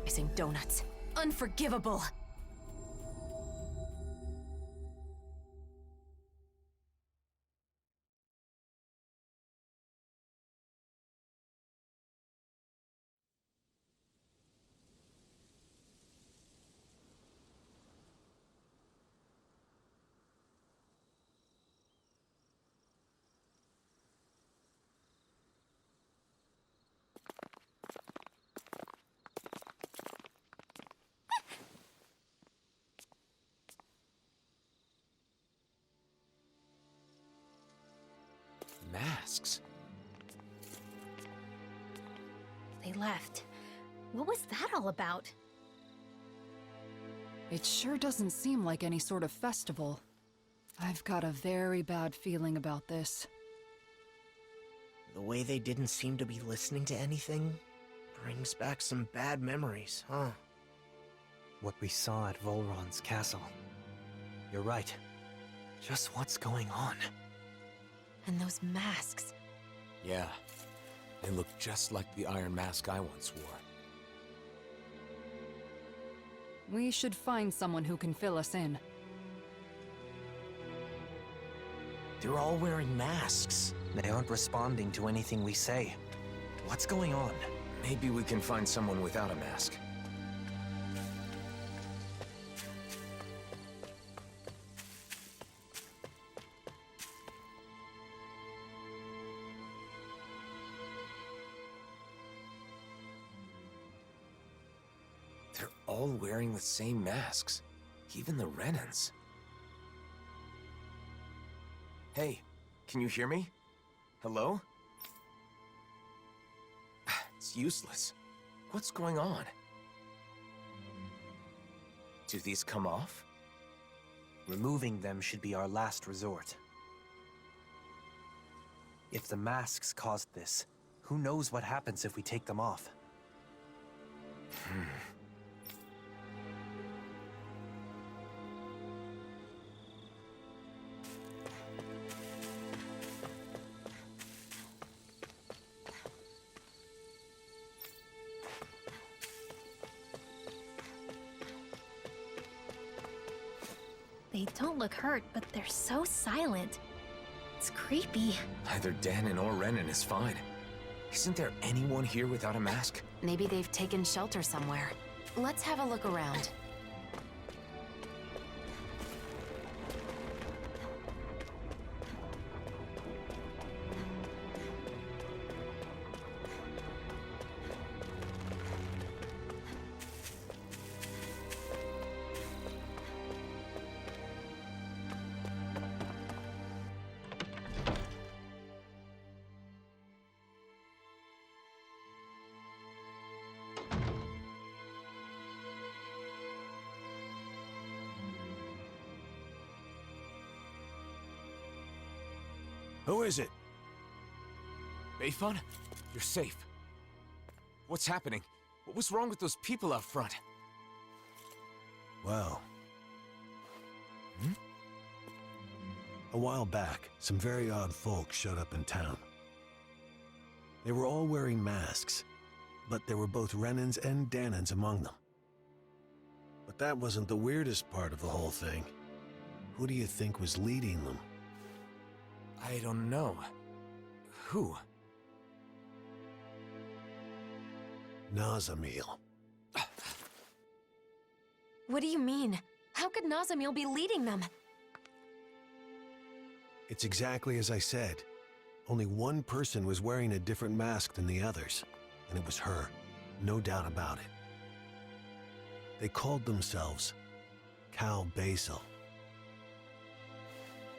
Missing donuts. Unforgivable! Masks? They left. What was that all about? It sure doesn't seem like any sort of festival. I've got a very bad feeling about this. The way they didn't seem to be listening to anything brings back some bad memories, huh? What we saw at Volron's castle. You're right. Just what's going on? And those masks. Yeah. They look just like the iron mask I once wore. We should find someone who can fill us in. They're all wearing masks. They aren't responding to anything we say. What's going on? Maybe we can find someone without a mask. They're all wearing the same masks. Even the Renans. Hey, can you hear me? Hello? It's useless. What's going on? Do these come off? Removing them should be our last resort. If the masks caused this, who knows what happens if we take them off? They don't look hurt, but they're so silent. It's creepy. Either Danon or Renan is fine. Isn't there anyone here without a mask? Maybe they've taken shelter somewhere. Let's have a look around. Who is it? Bayfun? You're safe. What's happening? What was wrong with those people out front? Well... A while back, some very odd folks showed up in town. They were all wearing masks, but there were both Renans and Danons among them. But that wasn't the weirdest part of the whole thing. Who do you think was leading them? I don't know. Who? Nazamil. What do you mean? How could Nazamil be leading them? It's exactly as I said. Only one person was wearing a different mask than the others, and it was her, no doubt about it. They called themselves Cal Basil.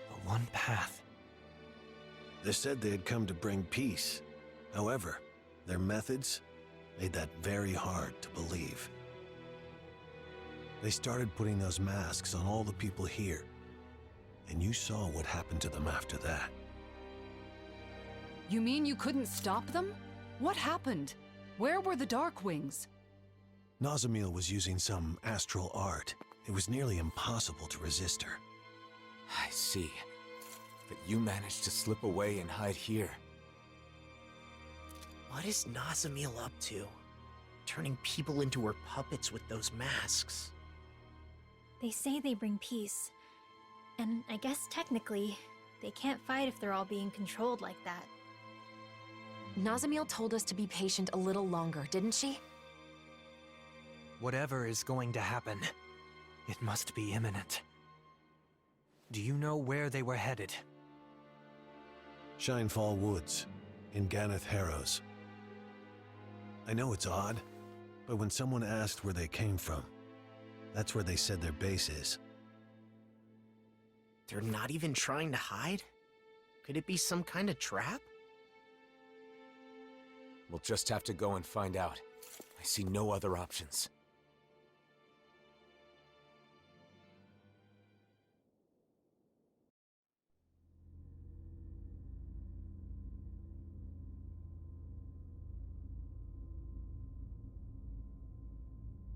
The one path. They said they had come to bring peace. However, their methods made that very hard to believe. They started putting those masks on all the people here, and you saw what happened to them after that. You mean you couldn't stop them? What happened? Where were the Darkwings? Nazamil was using some astral art. It was nearly impossible to resist her. I see. But you managed to slip away and hide here. What is Nazamil up to? turning people into her puppets with those masks. They say they bring peace. And I guess technically, they can't fight if they're all being controlled like that. Nazamil told us to be patient a little longer, didn't she? Whatever is going to happen, it must be imminent. Do you know where they were headed? Shinefall Woods, in Ganeth Harrows. I know it's odd, but when someone asked where they came from, that's where they said their base is. They're not even trying to hide? Could it be some kind of trap? We'll just have to go and find out. I see no other options.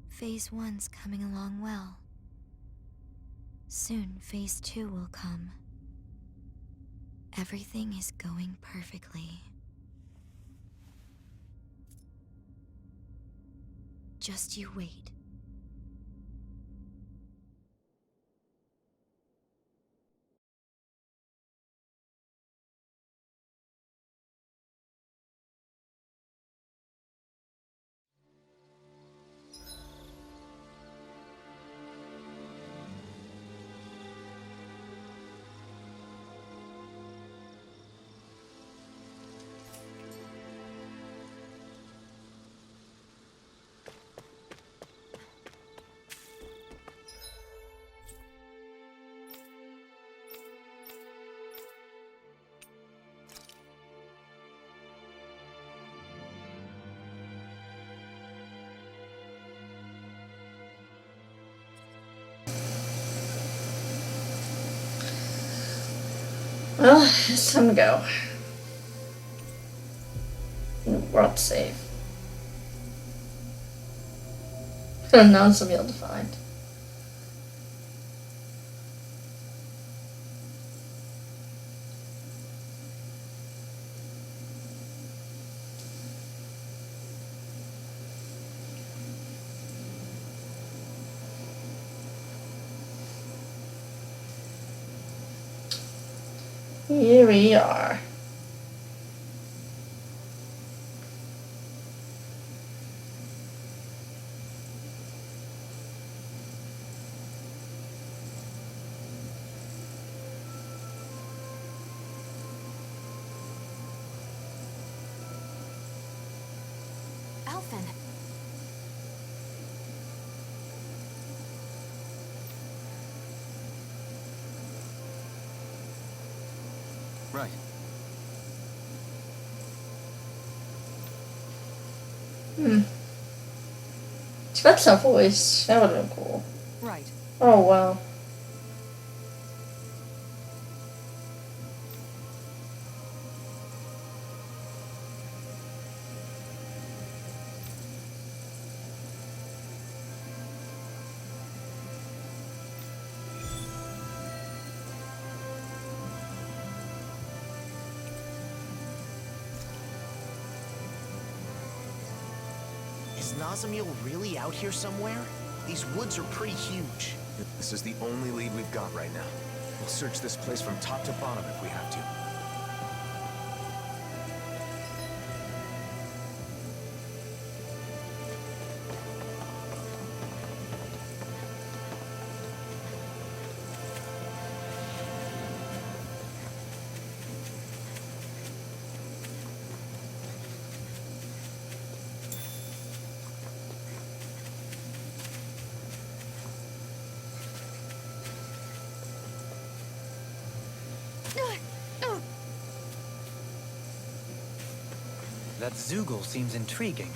Phase 1's coming along well. Soon, Phase 2 will come. Everything is going perfectly. Just you wait. Well, it's time to go. World save. Nazamil defined. Here we are. Elfin. Right. That's a voice. That would have been cool. Right. Oh, wow. Is Nazamil really out here somewhere? These woods are pretty huge. This is the only lead we've got right now. We'll search this place from top to bottom if we have to. That Zoogle seems intriguing.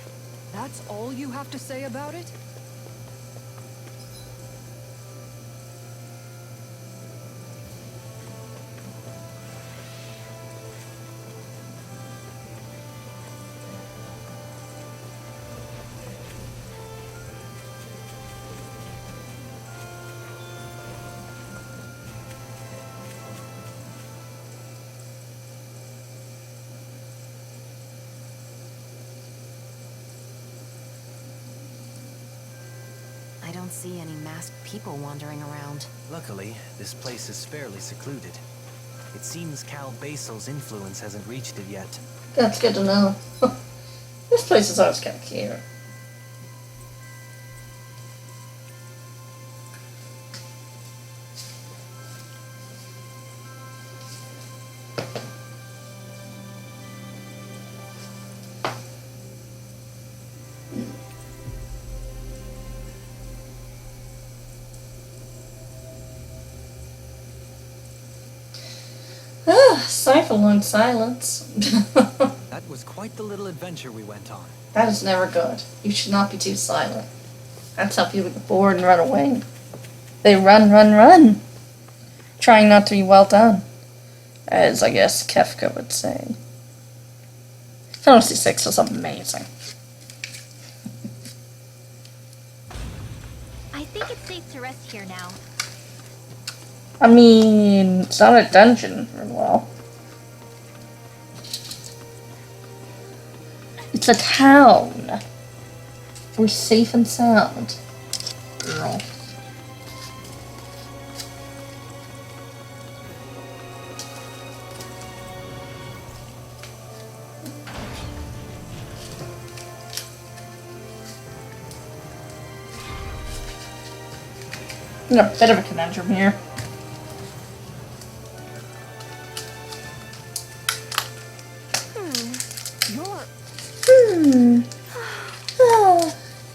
That's all you have to say about it? I don't see any masked people wandering around. Luckily, this place is fairly secluded. It seems Cal Basil's influence hasn't reached it yet. That's good to know. This place is always kind of cute. Stifle in silence. That was quite the little adventure we went on. That is never good. You should not be too silent. That's how people get bored and run away. They run, run, run. Trying not to be well done. As I guess Kefka would say. Fantasy 6 was amazing. I think it's safe to rest here now. I mean, it's not a dungeon, well. It's a town. We're safe and sound. No. In a bit of a conundrum here.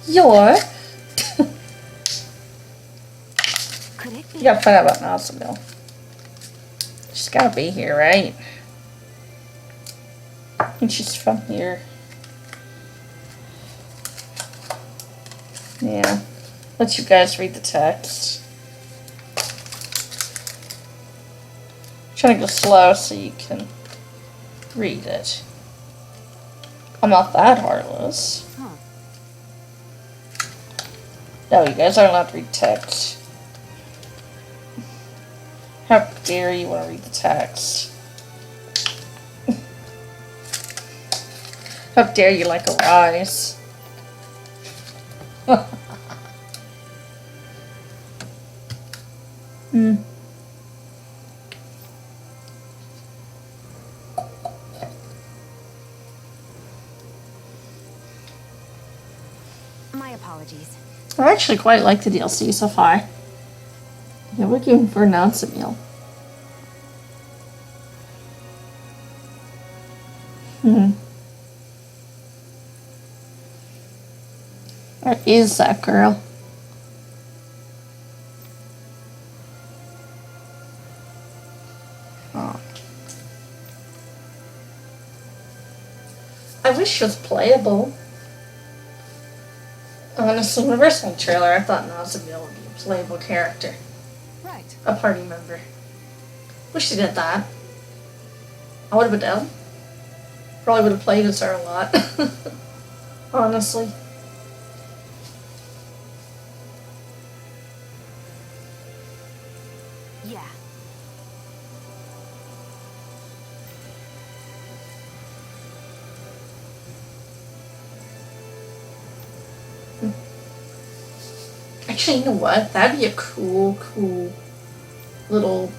You're. Could it be? You gotta find out about Nazamil. She's gotta be here, right? I think she's from here. Yeah. Let you guys read the text. Trying to go slow so you can read it. I'm not that heartless. No, you guys aren't allowed to read text. How dare you want to read the text? How dare you like a rise? My apologies. I actually quite like the DLC so far. Yeah, we're looking for Nazamil. Where is that girl? Oh. I wish she was playable. Honestly, when I first saw the trailer, I thought Nazamil would be a playable character. Right. A party member. Wish they did that. I would have been down. Probably would have played as her a lot. Honestly. Yeah. Actually, you know what? That'd be a cool little,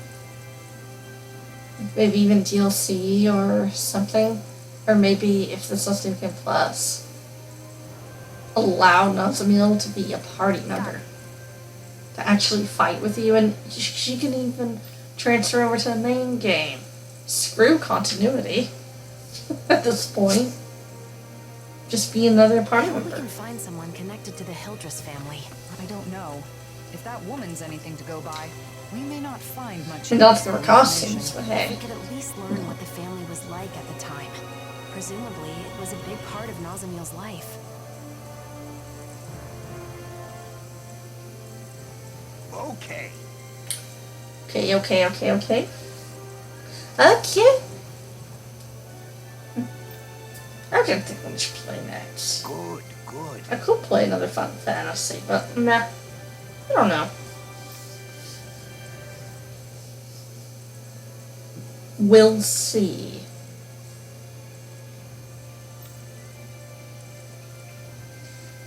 maybe even DLC or something. Or maybe if this was Game Plus, allow Nazamil to be a party member. To actually fight with you, and she can even transfer over to the main game. Screw continuity at this point. Just be another party We member. can find someone connected to the Hildress family. I don't know. If that woman's anything to go by, we may not find much. And not useful their costumes, information. but We hey. could at least learn what the family was like at the time. Presumably, it was a big part of Nazamil's life. Okay. Okay. Okay. I don't think we should play next. Good. I could play another Final Fantasy, but meh. I don't know. We'll see.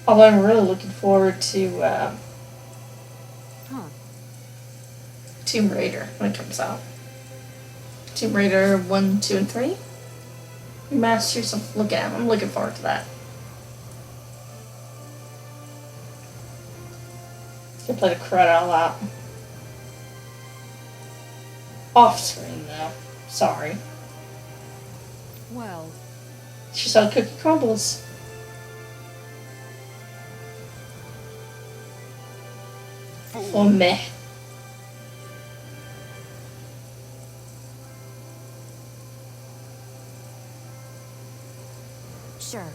Although I'm really looking forward to Tomb Raider when it comes out. Tomb Raider 1, 2, and 3. Remasters. I'm looking forward to that. Can play the crud out loud. Off screen though. Sorry. Well, She saw Cookie Crumbles. Oh meh. Sure.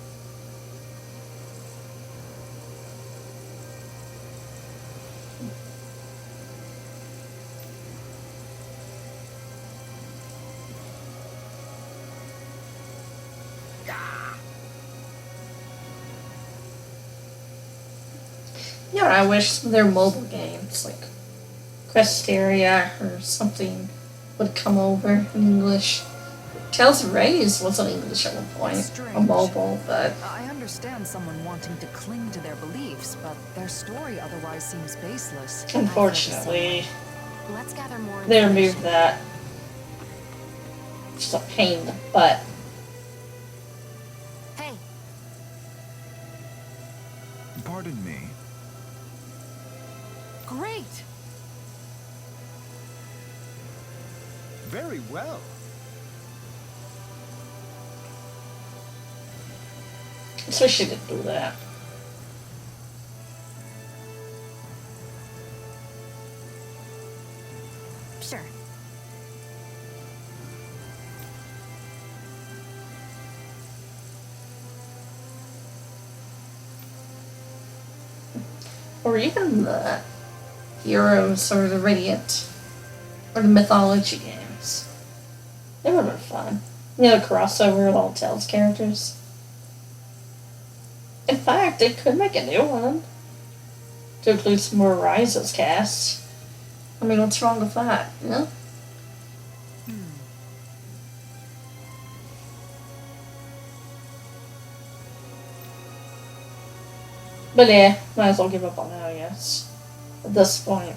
You know, I wish some of their mobile games, like Questeria or something, would come over in English. Tales of Raise was in English at one point, Strange. on mobile, but I understand someone wanting to cling to their beliefs, but their story otherwise seems baseless. unfortunately, Let's gather more they information. removed that. Just a pain in the butt. Hey, Pardon me. Great! Very well. So she didn't do that. sure. Or even the Heroes or the Radiant or the Mythology games. They would have been fun. You know, crossover with all Tales characters. In fact, they could make a new one to include some more Rises cast. I mean, what's wrong with that? You know? But yeah, might as well give up on that, I guess. At this point.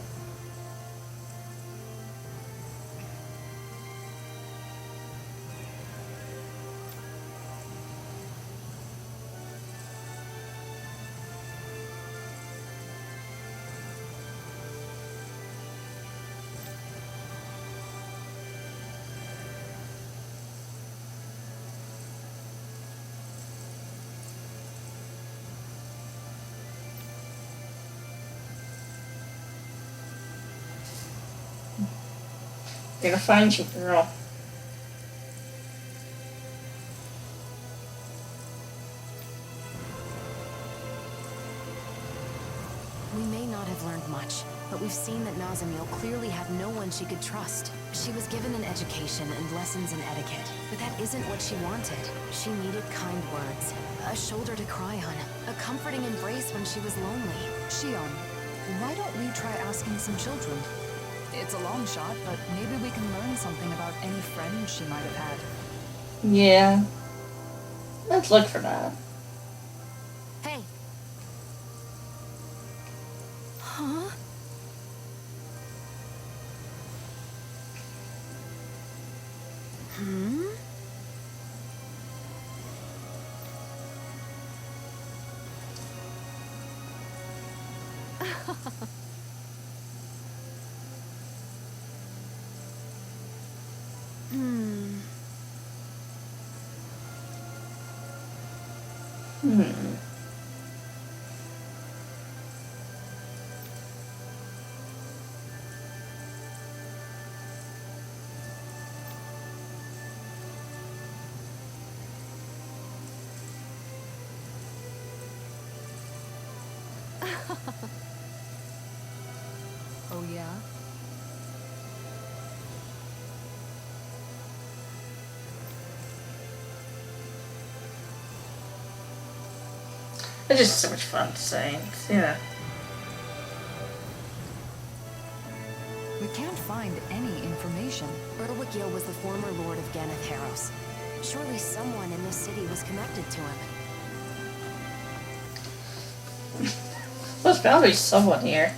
Gonna find you, girl. We may not have learned much, but we've seen that Nazamil clearly had no one she could trust. She was given an education and lessons in etiquette, but that isn't what she wanted. She needed kind words, a shoulder to cry on, a comforting embrace when she was lonely. Shion, why don't we try asking some children? It's a long shot, but maybe we can learn something about any friends she might have had. Yeah. Let's look for that. Hey. Huh? Hmm? Hmm. Oh yeah? It's just so much fun saying, yeah. We can't find any information. Erwikil was the former lord of Ganeth. Surely someone in this city was connected to him. There's bound to be someone here.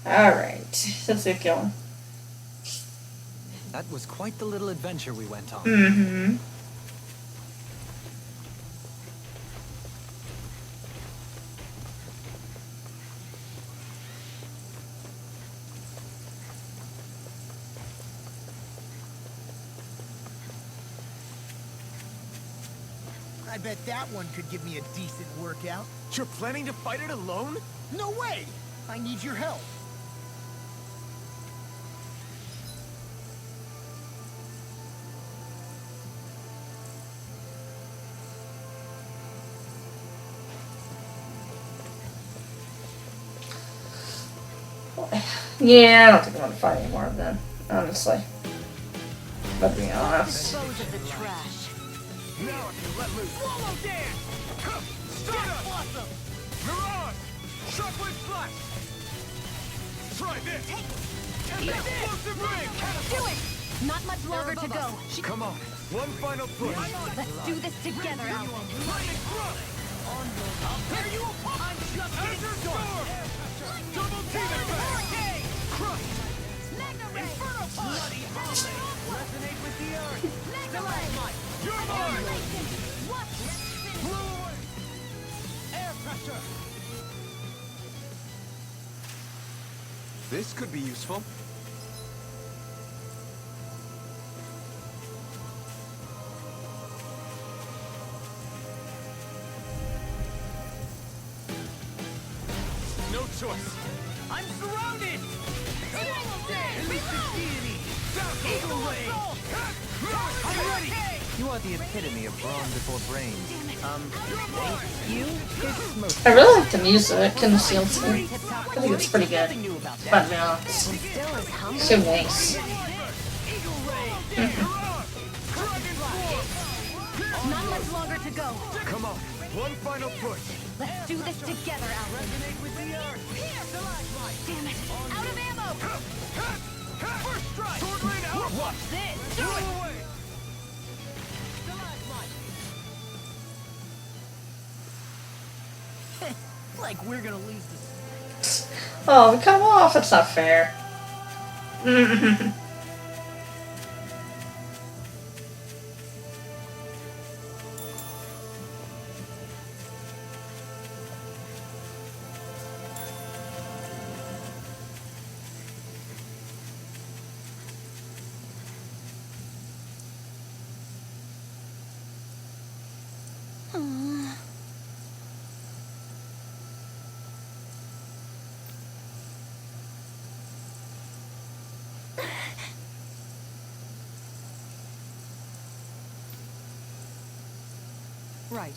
Alright, let's get going. That was quite the little adventure we went on. Mm-hmm. I bet that one could give me a decent workout. You're planning to fight it alone? No way! I need your help. Yeah, I don't think I'm gonna fight anymore of them, honestly. But to be honest. Now if you let loose. Swallow dance! Stardust! Blossom! Mirage! Shockwave flash! Try this! Explosive ring! Do it! Not much longer to go. Come on, one final push. Let's do this together, Alvin. I'll tear you apart! I'm just getting started! Double team attack! Crush! Inferno punch! Bloody holiday! Resonate with the earth! Stalagmite! You're mine! What? Blow away! Air pressure! This could be useful. No choice! I'm surrounded! Elusive deity! Eagle ray! I'm ready! You are the epitome of brawn before brains. I really like the music in the seal scene. I think it's pretty good. But no, it's so nice. Not much longer to go. Come on, one final push. Let's do this together, Alvin. Resonate with the earth! Damn it! Out of ammo! First strike! Sword rain out! Watch this! Blow away! Like we're gonna lose this. Oh, come off! It's not fair. Right.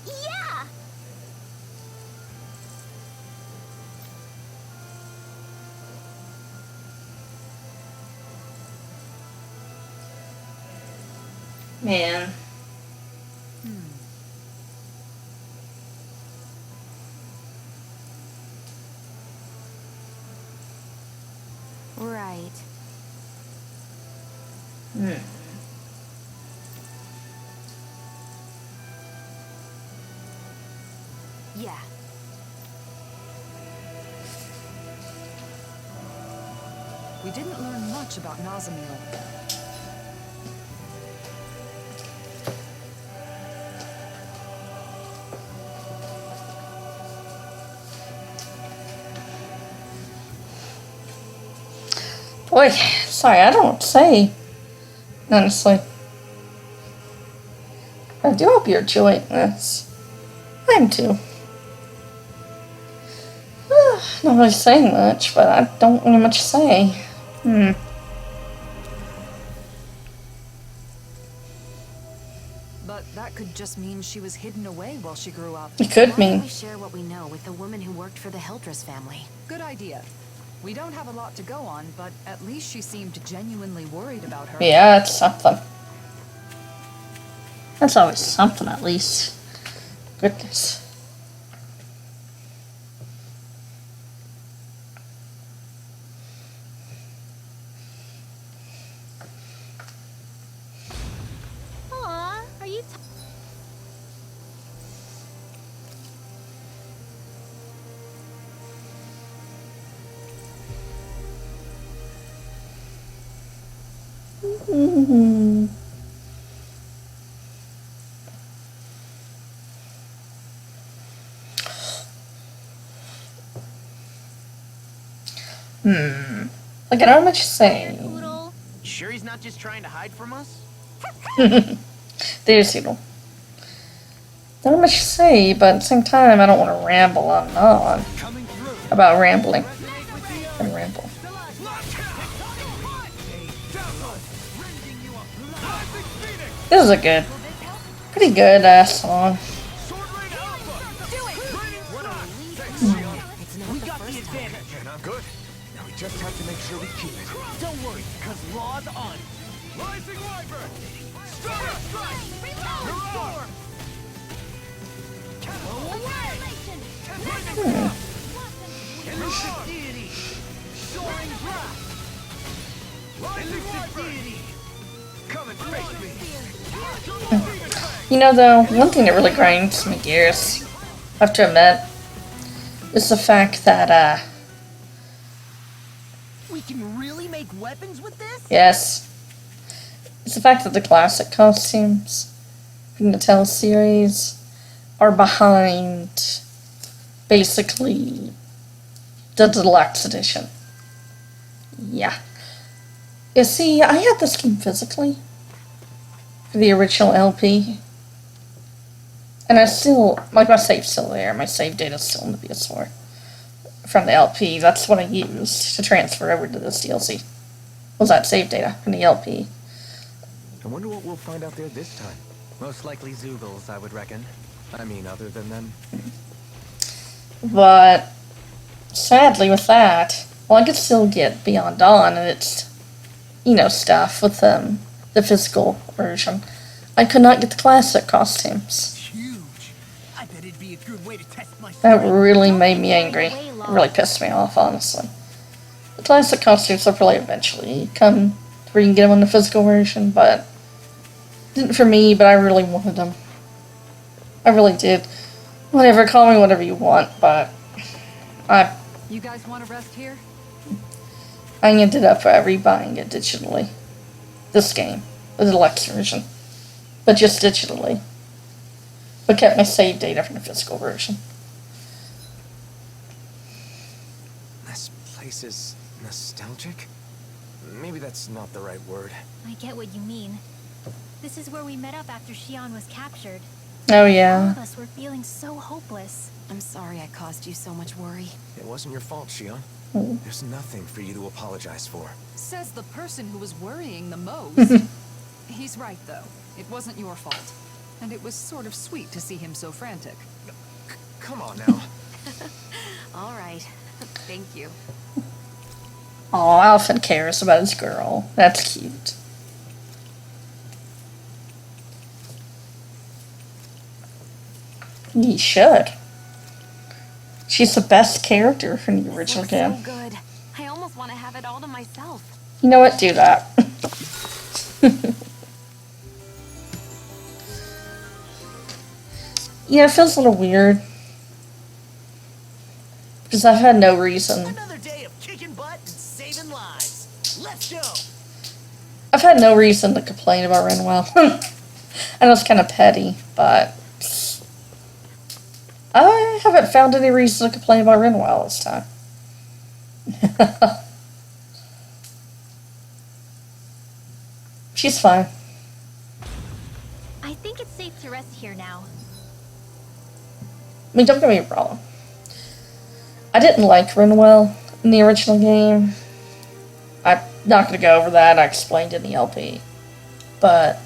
Yeah! Man. Right. Yeah. We didn't learn much about Nazamil. Boy, sorry, I don't know what to say. Honestly. I do hope you're enjoying this. I'm too. Not really saying much, but I don't really much to say. But that could just mean she was hidden away while she grew up. It could Why don't mean. we share what we know with the woman who worked for the Hildress family? Good idea. We don't have a lot to go on, but at least she seemed genuinely worried about her. Yeah, it's something. That's always something, at least. Goodness. Like, I don't know what you're saying. Sure he's not just trying to hide from us? There's Doodle. I don't know what you say, but at the same time, I don't want to ramble on and on about rambling. And ramble. This is a pretty good song. We got the advantage. Not good. Now we just have to make sure we keep it. Don't worry, because law's on. Rising Wyvern! Strike! Storm! Away! Elusive deity! Soaring breath! Rising Wyvern! Come and face me! You know, though, one thing that really grinds my gears, I have to admit, is the fact that, We can really make weapons with this? yes, it's the fact that the classic costumes from the teleseries are behind, basically, the deluxe edition. Yeah. You see, I had this game physically for the original LP. And I still, like, my save's still there. My save data's still in the PS4. From the LP, that's what I used to transfer over to this DLC. Was that save data from the LP. I wonder what we'll find out there this time. Most likely Zoogles, I would reckon. I mean, other than them. But, sadly with that, well, I could still get Beyond Dawn and its, stuff with the physical version. I could not get the classic costumes. Huge. I bet it'd be a good way to test my That really made me angry. It really pissed me off, honestly. The classic costumes will probably eventually come where you can get them in the physical version, but didn't for me, but I really wanted them. I really did. Whatever, call me whatever you want, but You guys want to rest here? I ended up rebuying it digitally. This game, the deluxe version. But just digitally. But kept my save data from the physical version. This place is nostalgic? Maybe that's not the right word. I get what you mean. This is where we met up after Xion was captured. Oh All yeah. of us were feeling so hopeless. I'm sorry I caused you so much worry. It wasn't your fault, Xion. There's nothing for you to apologize for. Says the person who was worrying the most. He's right, though. It wasn't your fault. And it was sort of sweet to see him so frantic. Come on now. All right. Thank you. Aw, Alfred cares about his girl. That's cute. He should. She's the best character from the original Looks game. so good. I almost want to have it all to myself. You know what? Do that. Yeah, it feels a little weird. Because I've had no reason. Another day of kicking butt and saving lives. Let's go. I've had no reason to complain about Renwell. I know it's kind of petty, but I haven't found any reason to complain about Renwell this time. She's fine. I think it's safe to rest here now. I mean, don't get me wrong. I didn't like Renwell in the original game. I'm not going to go over that. I explained in the LP. But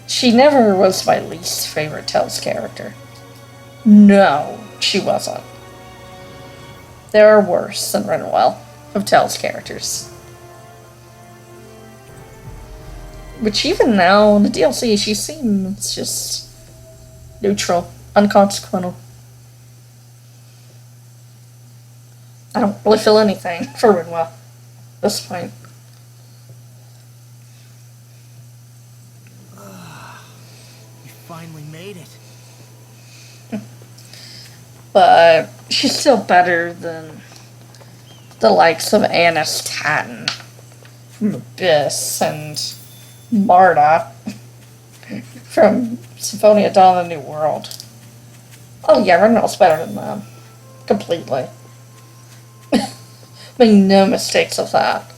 she never was my least favorite Tales character. No, she wasn't. There are worse than Renwell of Tales characters. Which even now in the DLC, she seems just neutral, unconsequential. I don't really feel anything for Renwell at this point. We finally made it. But she's still better than the likes of Annis Tatton from Abyss and Marta from Symphonia Dawn of the New World. Oh yeah, Rendel's better than them. Completely. Make no mistakes of that.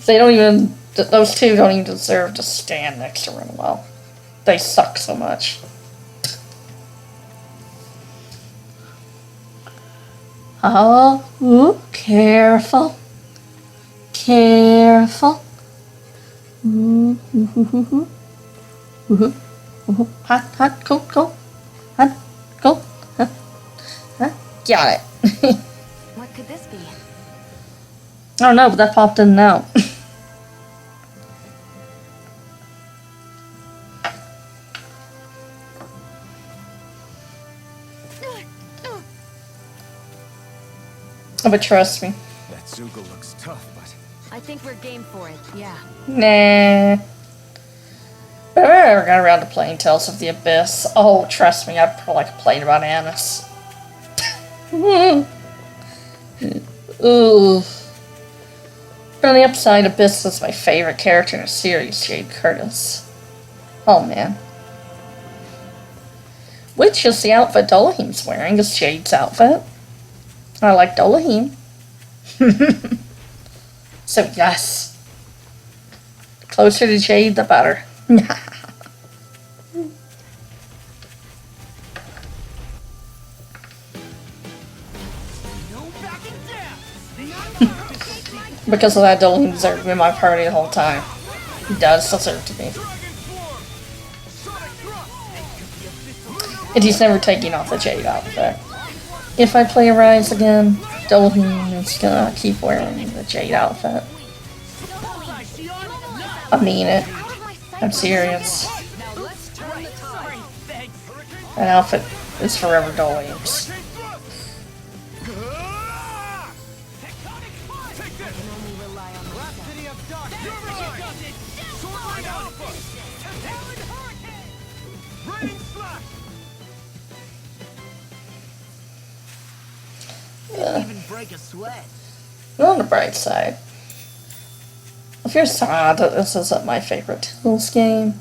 They don't even, those two don't even deserve to stand next to Renwell. They suck so much. Oh, ooh, careful. Careful. Ooh, ooh, ooh, ooh, ooh, ooh. Hot, hot, cool, cool. Hot, cool. Huh, huh. Got it. What could this be? I don't know, but that popped in and out. Oh, but trust me. That Zuko looks tough, but I think we're game for it, yeah. Nah. But if I ever got around to playing Tales of the Abyss, oh, trust me, I'd probably complain about Annis. Ooh. But on the upside, Abyss is my favorite character in the series, Jade Curtis. Oh, man. Which is the outfit Dolahim's wearing, is Jade's outfit. I like Dolahim. So, yes. The closer to Jade, the better. Because of that, Dolahim deserved to be in my party the whole time. He does deserve to be. And he's never taking off the Jade outfit. If I play Arise again, Dolahim is gonna keep wearing the Jade outfit. I mean it. I'm serious. That outfit is forever Dolahim's. Even break a sweat. On the bright side, if you're sad that this isn't my favorite Tales game,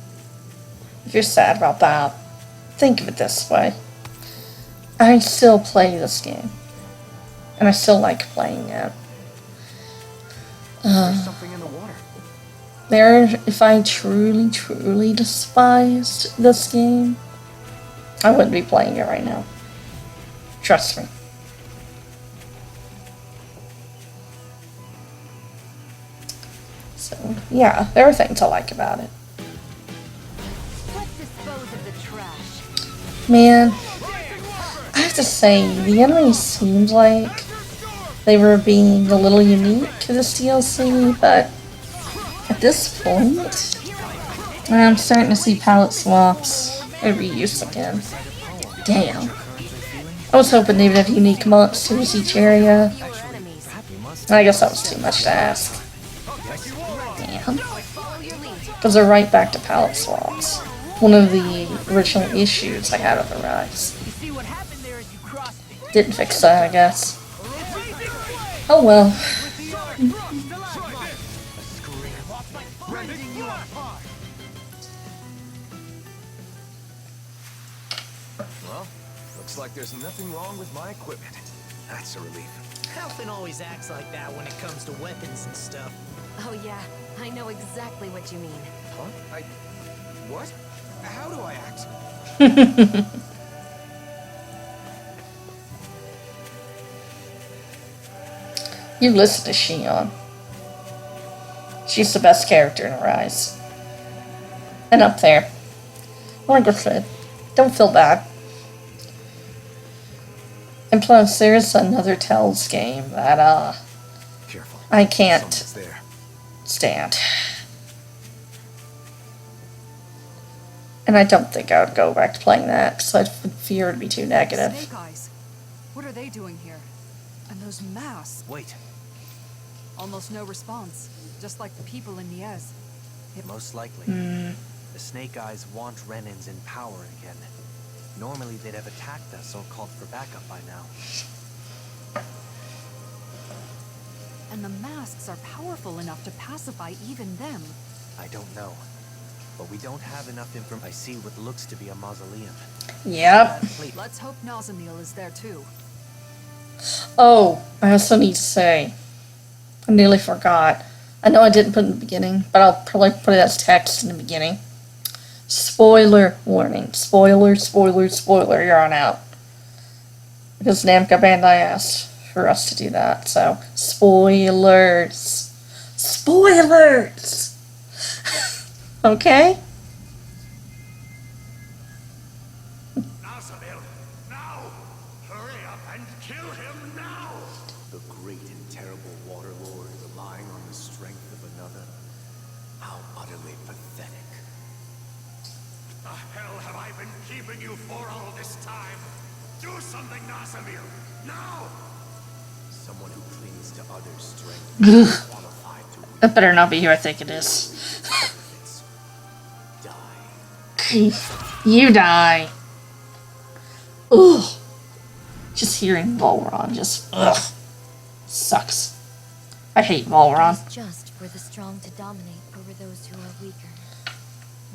if you're sad about that, think of it this way. I still play this game. And I still like playing it. there's something in the water. If I truly, truly despised this game, I wouldn't be playing it right now. Trust me. So, yeah, there are things I like about it. Let's dispose of the trash. Man, I have to say, the enemies seemed like they were being a little unique to this DLC, but at this point, I'm starting to see palette swaps and reuse again. Damn. I was hoping they would have unique monsters each area. I guess that was too much to ask. Damn. Because they're right back to palette swaps. One of the original issues I had with Arise. Didn't fix that, I guess. Oh well. Well, looks like there's nothing wrong with my equipment. That's a relief. Halfin always acts like that when it comes to weapons and stuff. Oh yeah, I know exactly what you mean. Huh? What? How do I act? You listen to Shion. She's the best character in Arise. And up there. Like I said, don't feel bad. And plus, there's another Tales game that, Careful. I can't Someone's there. stand. And I don't think I would go back to playing that, because I fear it'd be too negative. Snake Eyes. What are they doing here? And those masks. Wait, Almost no response. Just like the people in Niez. most likely. The Snake Eyes want Renans in power again. Normally they'd have attacked us or called for backup by now. And the masks are powerful enough to pacify even them. I don't know. But we don't have enough information. I see what looks to be a mausoleum. Yep. Let's hope Nazamil is there too. Oh, I also need to say, I nearly forgot. I know I didn't put it in the beginning, but I'll probably put it as text in the beginning. Spoiler warning. Spoiler, spoiler, spoiler. You're on out. Because Namco Bandai asked for us to do that. So, spoilers. Spoilers! Okay? Nazamil, now! Hurry up and kill him now! The great and terrible Water Lord relying on the strength of another. How utterly pathetic. The hell have I been keeping you for all this time? Do something, Nazamil! Now! Someone who clings to others' strength is qualified to That better not be who I think it is. die. You die. Ugh. Just hearing Volron just, ugh. Sucks. I hate Volron. It is just for the strong to dominate over those who are weaker.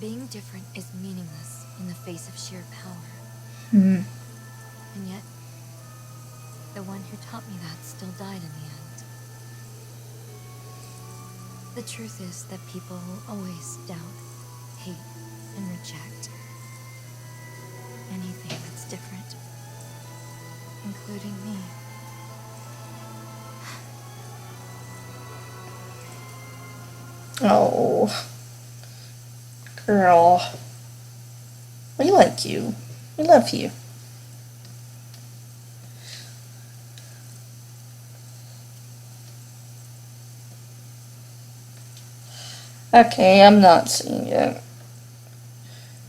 Being different is meaningless in the face of sheer power. Hmm. And yet, the one who taught me that still died in the end. The truth is that people will always doubt, hate, and reject anything that's different, including me. Oh. Girl. We like you. We love you. Okay, I'm not seeing it.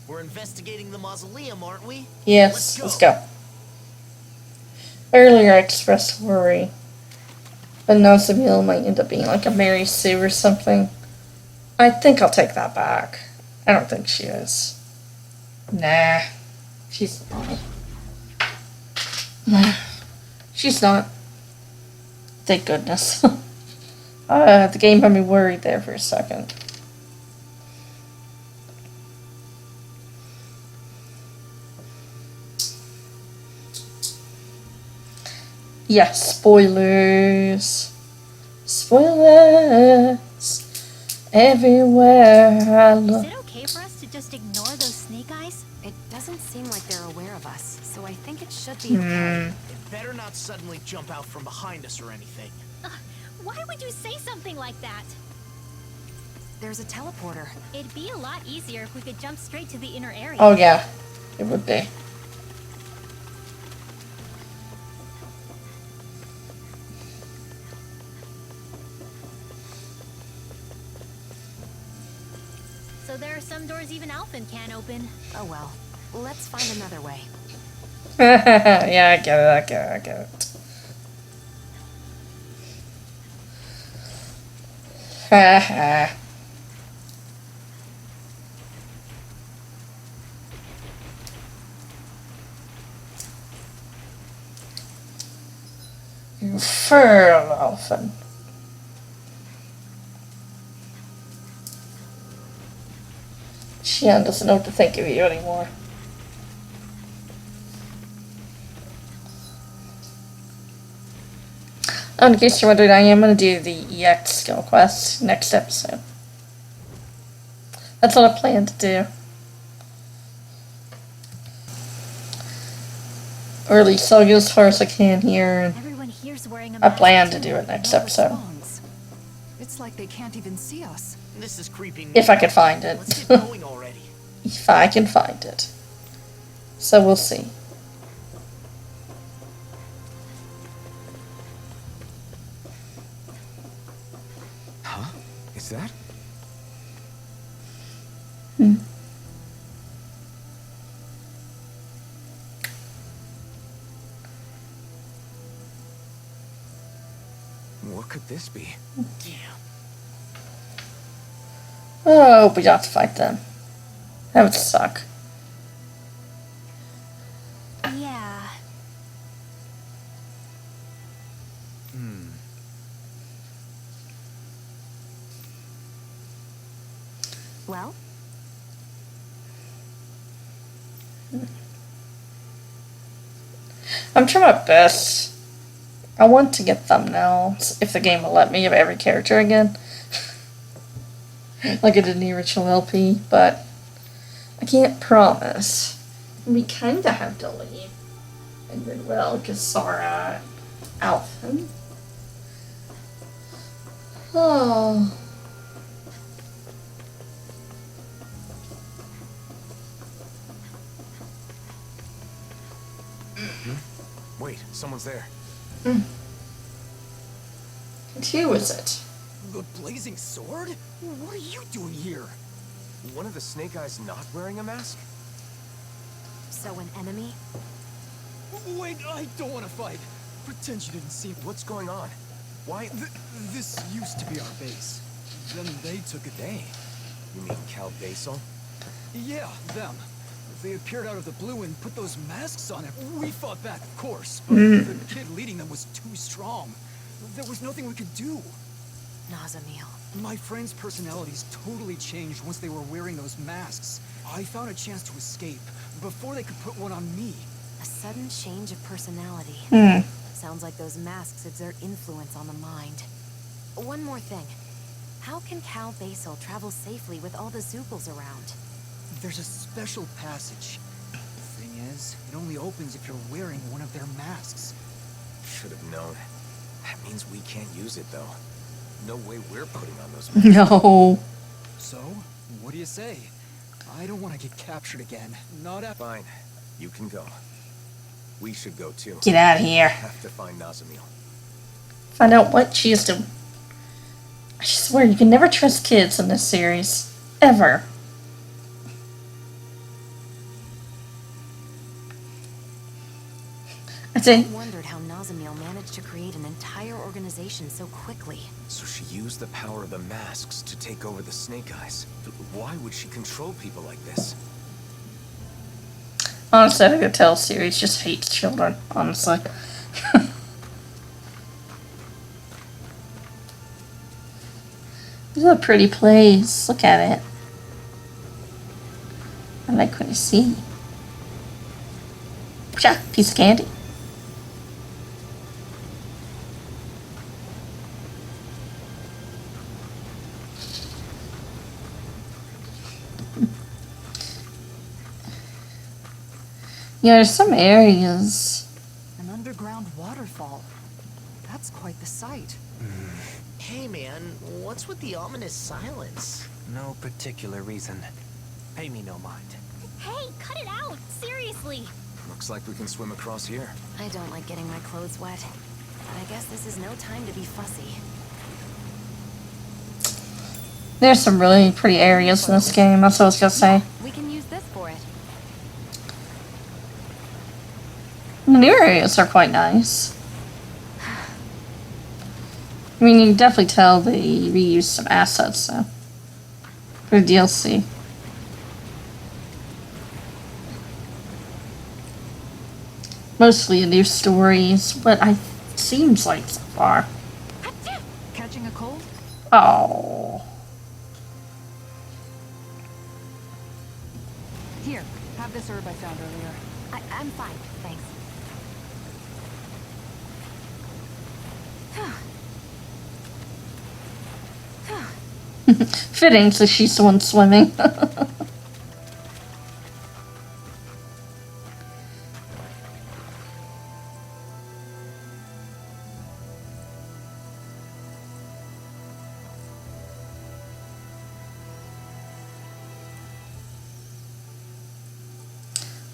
We're investigating the mausoleum, aren't we? Yes, let's go. Earlier I expressed worry, but Nazamil might end up being like a Mary Sue or something. I think I'll take that back. I don't think she is. Nah, she's not. Nah, she's not. Thank goodness. The game had me worried there for a second. Yes, spoilers. Spoilers. Everywhere I look. Is it okay for us to just ignore those snake eyes? It doesn't seem like they're aware of us, so I think it should be okay. It better not suddenly jump out from behind us or anything. Why would you say something like that? There's a teleporter. It'd be a lot easier if we could jump straight to the inner area. Oh yeah, it would be. So there are some doors even Alphen can't open. Oh well. Let's find another way. Yeah, I get it, I get it, I get it. Haha. You fur Alphen. Xian doesn't know what to think of you anymore. In case you're wondering, I am going to do the EX skill quest next episode. That's what I plan to do. Or at least I'll get as far as I can here. Everyone here's wearing a I mask plan to too. do it next No episode. response. It's like they can't even see us. This is creeping me If I can out. find it. Let's get going already. If I can find it. So we'll see. Huh? Is that? What could this be? Oh, we have to fight them. That would suck. Yeah. Well? I'm trying my best. I want to get thumbnails, if the game will let me, of every character again. Like I did in the original LP, but I can't promise. We kinda have to leave. And then, well, because Sora Alphen. Oh. Wait, someone's there. And who is it? The blazing sword? What are you doing here? One of the Snake Eyes not wearing a mask? So an enemy? Wait, I don't want to fight. Pretend you didn't see. What's going on? Why? This used to be our base. Then they took it. They? You mean Cal Basel? Yeah, them. They appeared out of the blue and put those masks on it. We fought back, of course, but the kid leading them was too strong. There was nothing we could do. Nazamil. My friends' personalities totally changed once they were wearing those masks. I found a chance to escape before they could put one on me. A sudden change of personality. Sounds like those masks exert influence on the mind. One more thing. How can Cal Basel travel safely with all the Zoogles around? There's a special passage. Thing is, it only opens if you're wearing one of their masks. Should have known. That means we can't use it, though. No way we're putting on those masks. No. So, what do you say? I don't want to get captured again. Not at— Fine. You can go. We should go, too. Get out of here. I have to find Nazamil. Find out what she is doing. I swear, you can never trust kids in this series. Ever. I wondered how Nazamil managed to create an entire organization so quickly. So she used the power of the masks to take over the Snake Eyes. Why would she control people like this? Honestly, I could tell series just hates children, honestly. This is a pretty place. Look at it. I like what I see. Piece of candy. Yeah, there's some areas. An underground waterfall. That's quite the sight. Hey man, what's with the ominous silence? No particular reason. Pay me no mind. Hey, cut it out! Seriously! Looks like we can swim across here. I don't like getting my clothes wet. But I guess this is no time to be fussy. There's some really pretty areas in this game, that's what I was gonna say. We can use this for it. The new areas are quite nice. I mean, you can definitely tell they reused some assets, so. For DLC. Mostly new stories, but seems like so far. Catching a cold? Oh. Here, have this herb I found earlier. I'm fine, thanks. Fitting, so she's the one swimming.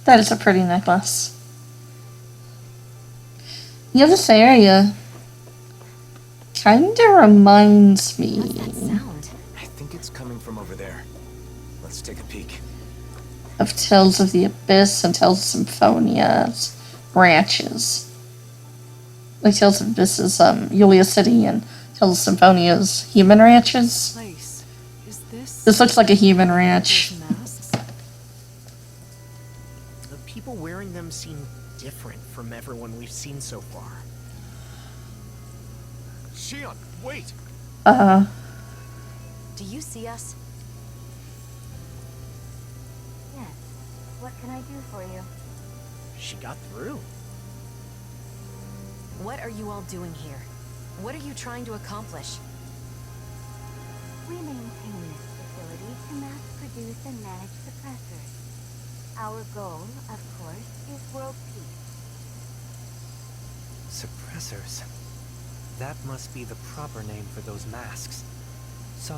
That is a pretty necklace. Yeah, this area kinda reminds me. What's that sound? I think it's coming from over there. Let's take a peek. Of Tales of the Abyss and Tales of Symphonia's ranches. Like Tales of the Abyss is Yulia City and Tales of Symphonia's human ranches. Place. Is this? This looks like a human ranch. Those masks? The people wearing them seem different from everyone we've seen so far. Shion, wait! Do you see us? What can I do for you? She got through. What are you all doing here? What are you trying to accomplish? We maintain this facility to mass produce and manage suppressors. Our goal, of course, is world peace. Suppressors. That must be the proper name for those masks. So,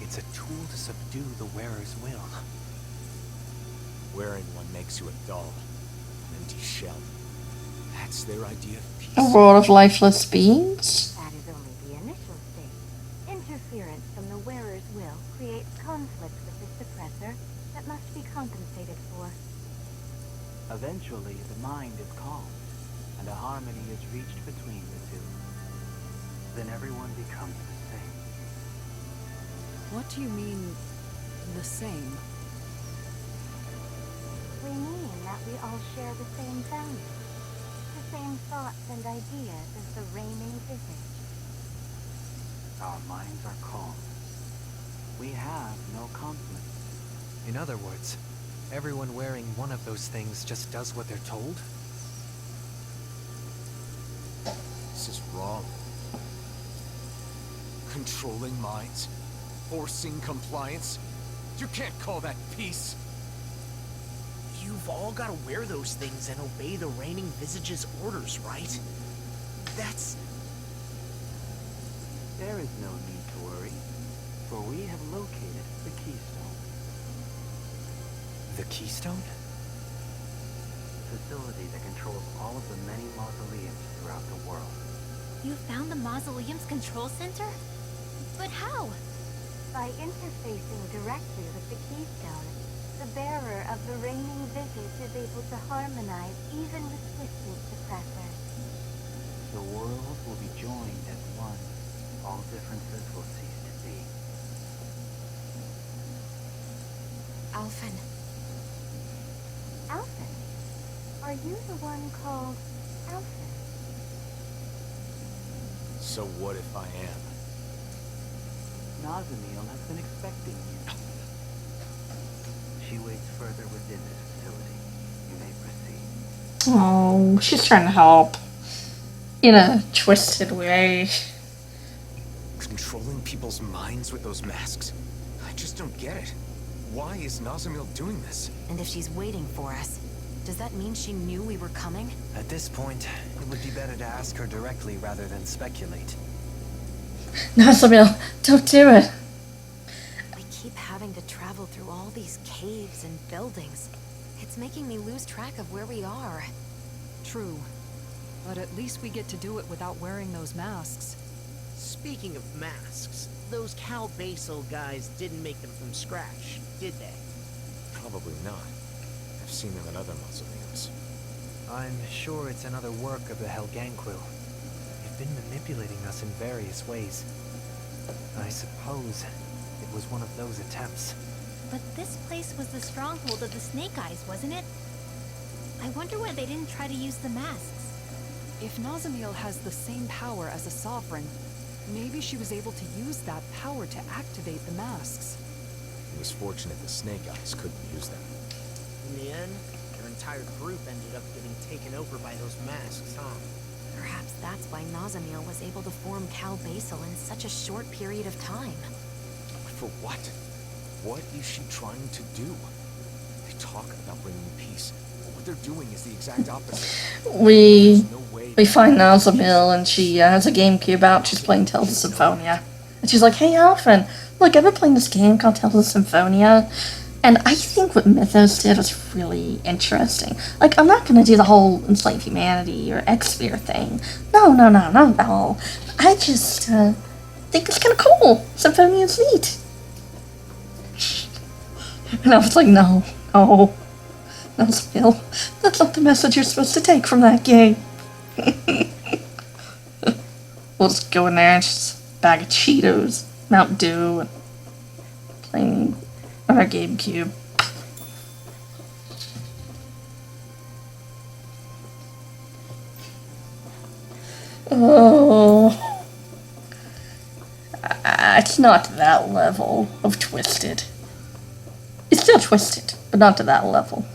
it's a tool to subdue the wearer's will. Wearing one makes you a doll, an empty shell. That's their idea of peace. A world of lifeless beings? That is only the initial stage. Interference from the wearer's will creates conflict with the suppressor that must be compensated for. Eventually, the mind is calm, and a harmony is reached between the two. Then everyone becomes the same. What do you mean, the same? We mean that we all share the same values, the same thoughts and ideas as the reigning visage. Our minds are calm. We have no conflict. In other words, everyone wearing one of those things just does what they're told? This is wrong. Controlling minds? Forcing compliance? You can't call that peace. You've all got to wear those things and obey the reigning visage's orders, right? That's... There is no need to worry, for we have located the keystone. The keystone? Facility that controls all of the many mausoleums throughout the world. You found the mausoleum's control center? But how? By interfacing directly with the keystone, the bearer of the reigning visage is able to harmonize even with distant suppressors. The world will be joined as one. All differences will cease to be. Alphen. Alphen? Are you the one called Alphen? So what if I am? Nazamil has been expecting you. She waits further within this facility. You may proceed. Oh, she's trying to help. In a twisted way. Controlling people's minds with those masks? I just don't get it. Why is Nazamil doing this? And if she's waiting for us, does that mean she knew we were coming? At this point, it would be better to ask her directly rather than speculate. Nazamil, don't do it. We keep having to travel through all these caves and buildings. It's making me lose track of where we are. True. But at least we get to do it without wearing those masks. Speaking of masks, those Cal Basel guys didn't make them from scratch, did they? Probably not. I've seen them in other mausoleums. I'm sure it's another work of the Helganquil. They've been manipulating us in various ways. I suppose it was one of those attempts. But this place was the stronghold of the Snake Eyes, wasn't it? I wonder why they didn't try to use the masks. If Nazamil has the same power as a sovereign, maybe she was able to use that power to activate the masks. It was fortunate the Snake Eyes couldn't use them. In the end, their entire group ended up getting taken over by those masks, huh? Perhaps that's why Nazamil was able to form Cal Basel in such a short period of time. For what? What is she trying to do? They talk about bringing peace, but what they're doing is the exact opposite. We find Nazamil and she has a GameCube out. She's playing Tales of Symphonia. And she's like, hey, Alphen, look, I've been playing this game called Tales of Symphonia. And I think what Mythos did was really interesting. Like, I'm not going to do the whole enslave humanity or X-Sphere thing. No, not at all. I just think it's kind of cool. Symphonia's neat. And I was like, no, Nazamil, that's not the message you're supposed to take from that game. We'll just go in there and just a bag of Cheetos, Mountain Dew, and playing on our GameCube. Oh, it's not that level of twisted. It's still twisted, but not to that level.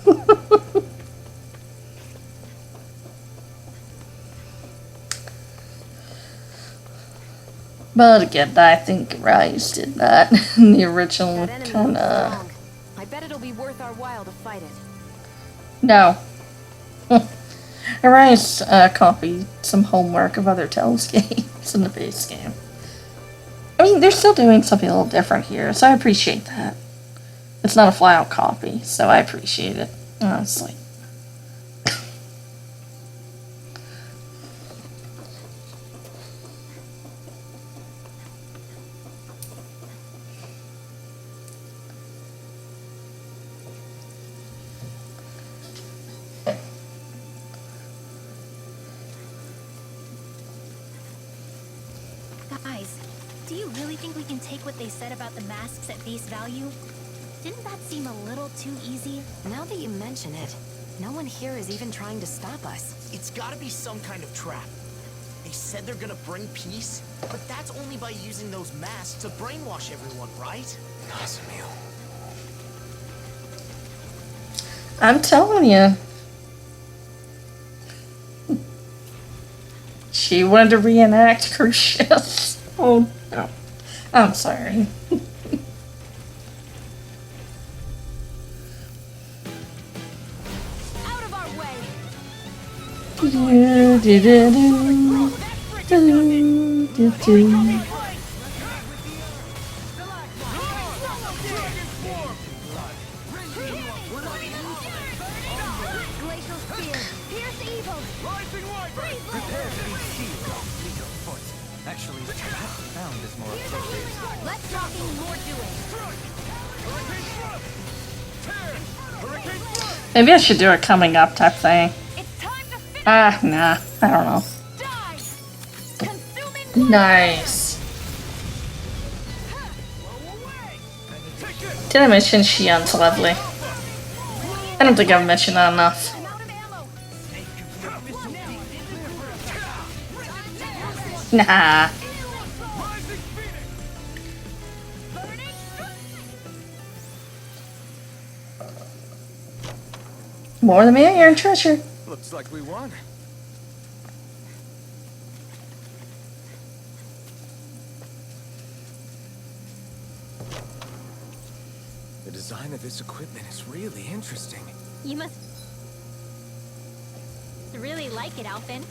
But again, I think Rise did that in the original kind of. I bet it'll be worth our while to fight it. No. Rise copied some homework of other Tales games in the base game. I mean, they're still doing something a little different here, so I appreciate that. It's not a flat-out copy, so I appreciate it, honestly. Guys, do you really think we can take what they said about the masks at face value? Didn't that seem a little too easy? Now that you mention it, no one here is even trying to stop us. It's gotta be some kind of trap. They said they're gonna bring peace, but that's only by using those masks to brainwash everyone, right? Nazamil. I'm telling you. She wanted to reenact Crucius. Oh no. I'm sorry. Out of our way! Glacial spear, pierce evil. Rising wyvern. Prepare to be sealed. Legal foot. Actually, found is more appropriate. Less talking, more doing. Hurricane thrust. Tear. Hurricane thrust. Maybe I should do a coming up type thing. It's time to finish. Nah, I don't know. Die. Consuming. Nice. Did I mention Shion's lovely? I don't think I've mentioned that enough. Nah. More than me, you're treasure. Looks like we won. The design of this equipment is really interesting. You must really like it, Alphen.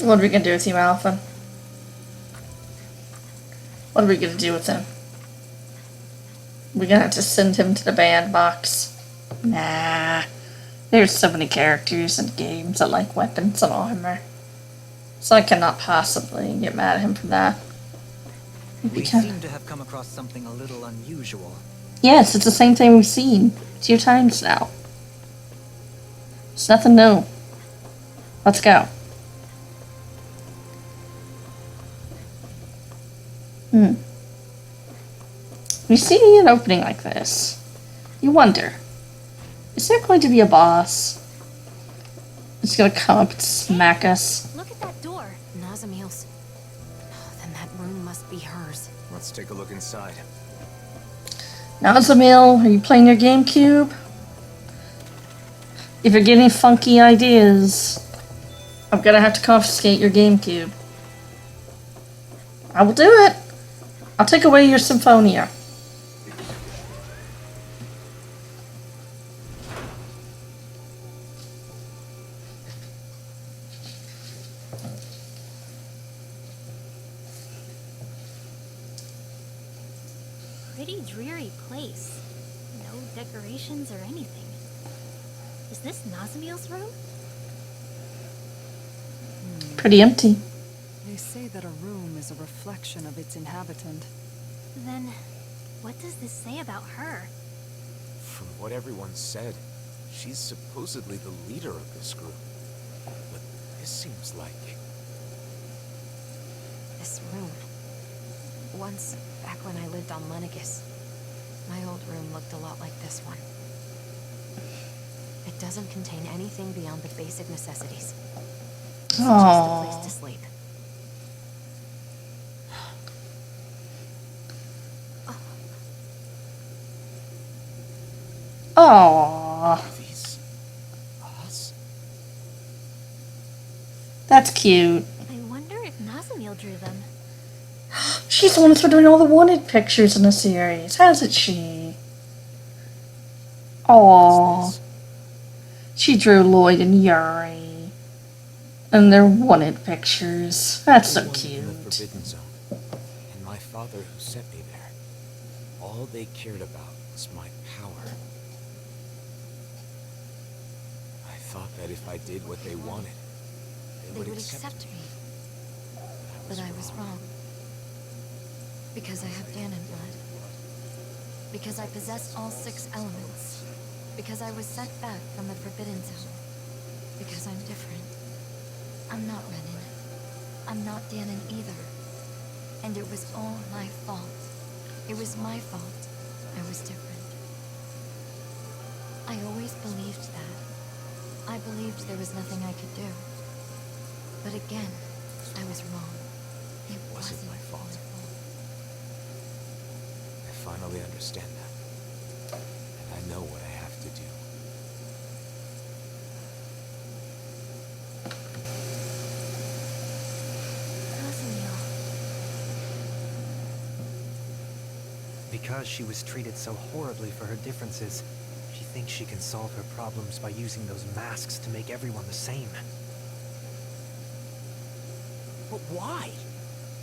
What are we gonna do with you, Alpha? What are we gonna do with him? We're gonna have to send him to the bandbox. Nah. There's so many characters and games that like weapons and armor. So I cannot possibly get mad at him for that. We seem to have come across something a little unusual. Yes, it's the same thing we've seen 2 times now. It's nothing new. Let's go. You see an opening like this, you wonder, is there going to be a boss? It's gonna come up and smack us. Look at that door. Nazamil's. Oh, then that room must be hers. Let's take a look inside. Nazamil, are you playing your GameCube? If you're getting funky ideas, I'm gonna have to confiscate your GameCube. I will do it. I'll take away your Symphonia. Pretty dreary place. No decorations or anything. Is this Nazamil's room? Pretty empty. They say that a room is a reflection of its inhabitant. Then, what does this say about her? From what everyone said, she's supposedly the leader of this group. But this seems like... This room. Once, back when I lived on Lenegis, my old room looked a lot like this one. It doesn't contain anything beyond the basic necessities. It's just a place to sleep. Aww. These... us? That's cute. I wonder if Nazamil drew them. She's the one that's been doing all the wanted pictures in the series. Hasn't she? Aww. She drew Lloyd and Yuri. And their wanted pictures. That's so cute. In the Forbidden Zone. And my father who sent me there. All they cared about was my power. I thought that if I did what they wanted, they would accept me. But I was wrong. Because I have Ganon blood. Because I possessed all 6 elements. Because I was sent back from the Forbidden Zone. Because I'm different. I'm not Renan. I'm not Ganon either. And it was all my fault. It was my fault. I was different. I always believed that. I believed there was nothing I could do. But again, I was wrong. It wasn't my fault. I finally understand that. And I know what I have to do. Because she was treated so horribly for her differences, she thinks she can solve her problems by using those masks to make everyone the same. But why?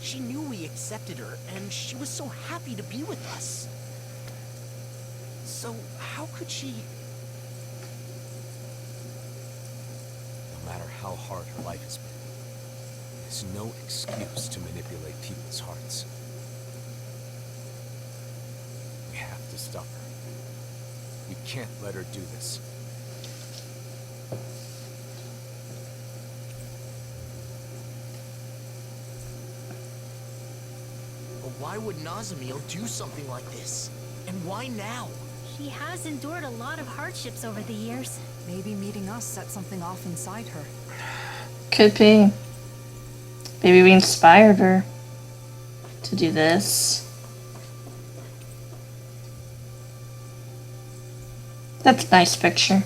She knew we accepted her, and she was so happy to be with us. So how could she... No matter how hard her life has been, there's no excuse to manipulate people's hearts. We have to stop her. We can't let her do this. But why would Nazamil do something like this? And why now? She has endured a lot of hardships over the years. Maybe meeting us set something off inside her. Could be. Maybe we inspired her to do this. That's a nice picture.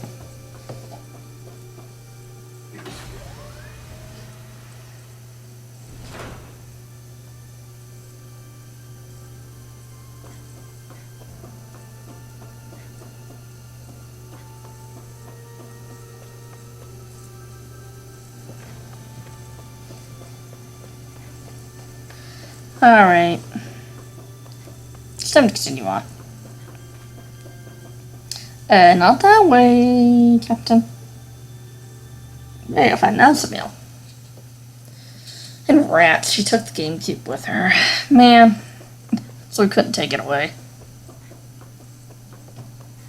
Alright. It's time to continue on. Not that way, Captain. Maybe I'll find Nazamil. And rats, she took the GameCube with her. Man. So we couldn't take it away.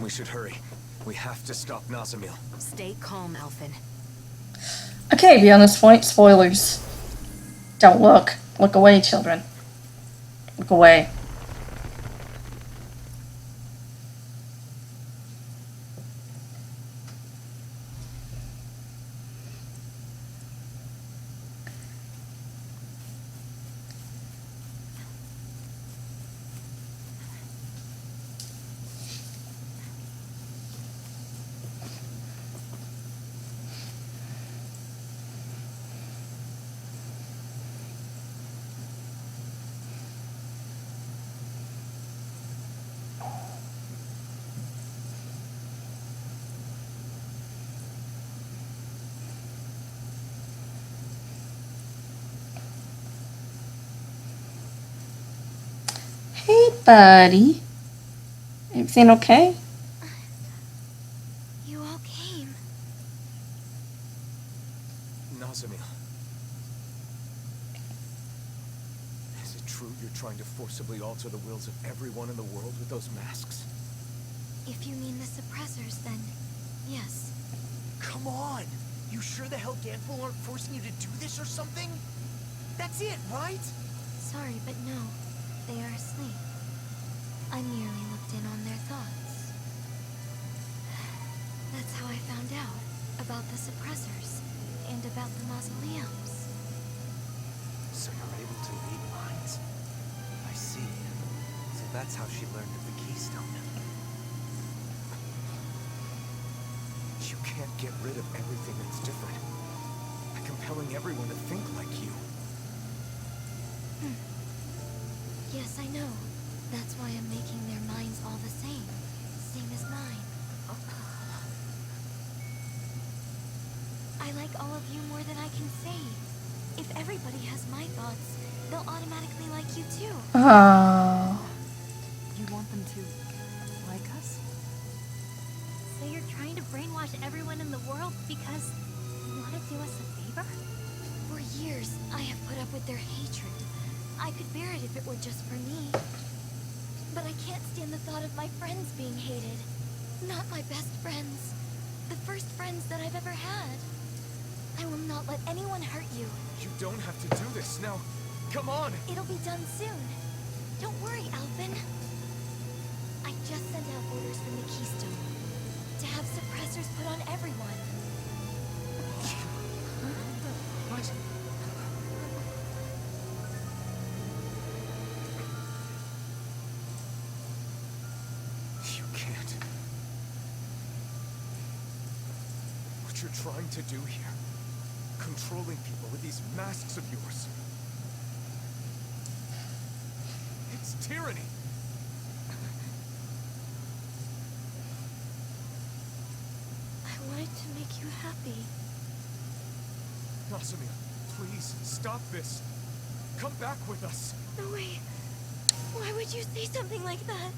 We should hurry. We have to stop Nazamil. Stay calm, Alphen. Okay, beyond this point, spoilers. Don't look. Look away, children. Look away. Hey, buddy. Everything okay? You all came. Nazamil. Is it true you're trying to forcibly alter the wills of everyone in the world with those masks? If you mean the suppressors, then yes. Come on! You sure the Hellganful aren't forcing you to do this or something? That's it, right? Sorry, but no. They are asleep. I merely looked in on their thoughts. That's how I found out about the suppressors and about the mausoleums. So you're able to read minds? I see. So that's how she learned of the keystone. You can't get rid of everything that's different by compelling everyone to think like you. Yes, I know. That's why I'm making their minds all the same. Same as mine. I like all of you more than I can say. If everybody has my thoughts, they'll automatically like you too. Oh. You want them to like us? So you're trying to brainwash everyone in the world because you want to do us a favor? For years, I have put up with their hatred. I could bear it if it were just for me. But I can't stand the thought of my friends being hated. Not my best friends. The first friends that I've ever had. I will not let anyone hurt you. You don't have to do this now. Come on. It'll be done soon. Don't worry, Alvin. I just sent out orders from the Keystone to have suppressors put on everyone. What? You can't. What you're trying to do here, controlling people with these masks of yours. It's tyranny. I wanted to make you happy. Nazamil, please, stop this. Come back with us. No way. Why would you say something like that?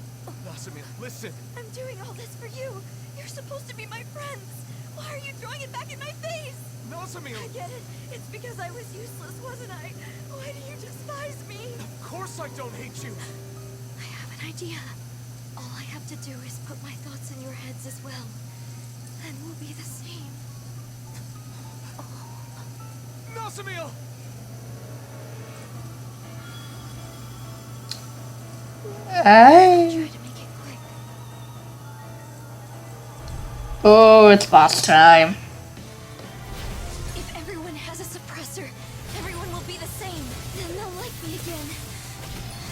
Nazamil, listen. I'm doing all this for you. You're supposed to be my friends. Why are you throwing it back in my face? Nazamil! I get it. It's because I was useless, wasn't I? Why do you despise me? Of course I don't hate you. I have an idea. All I have to do is put my thoughts in your heads as well. Then we'll be the same. Nazamil! Try to make it quick. Oh, it's boss time. If everyone has a suppressor, everyone will be the same. Then they'll like me again.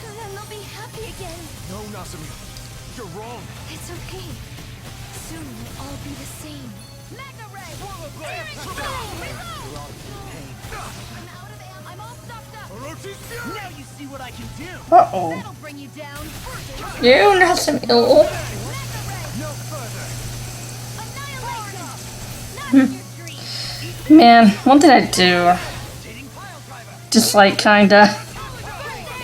And then they'll be happy again. No, Nazamil. You're wrong. It's okay. Soon we'll all be the same. Magna Ray! I'm out of ammo. I'm all stocked up. Now you see what I can do. Uh-oh. That'll bring you down. You Nazamil. No further. Man, what did I do? Just like kinda.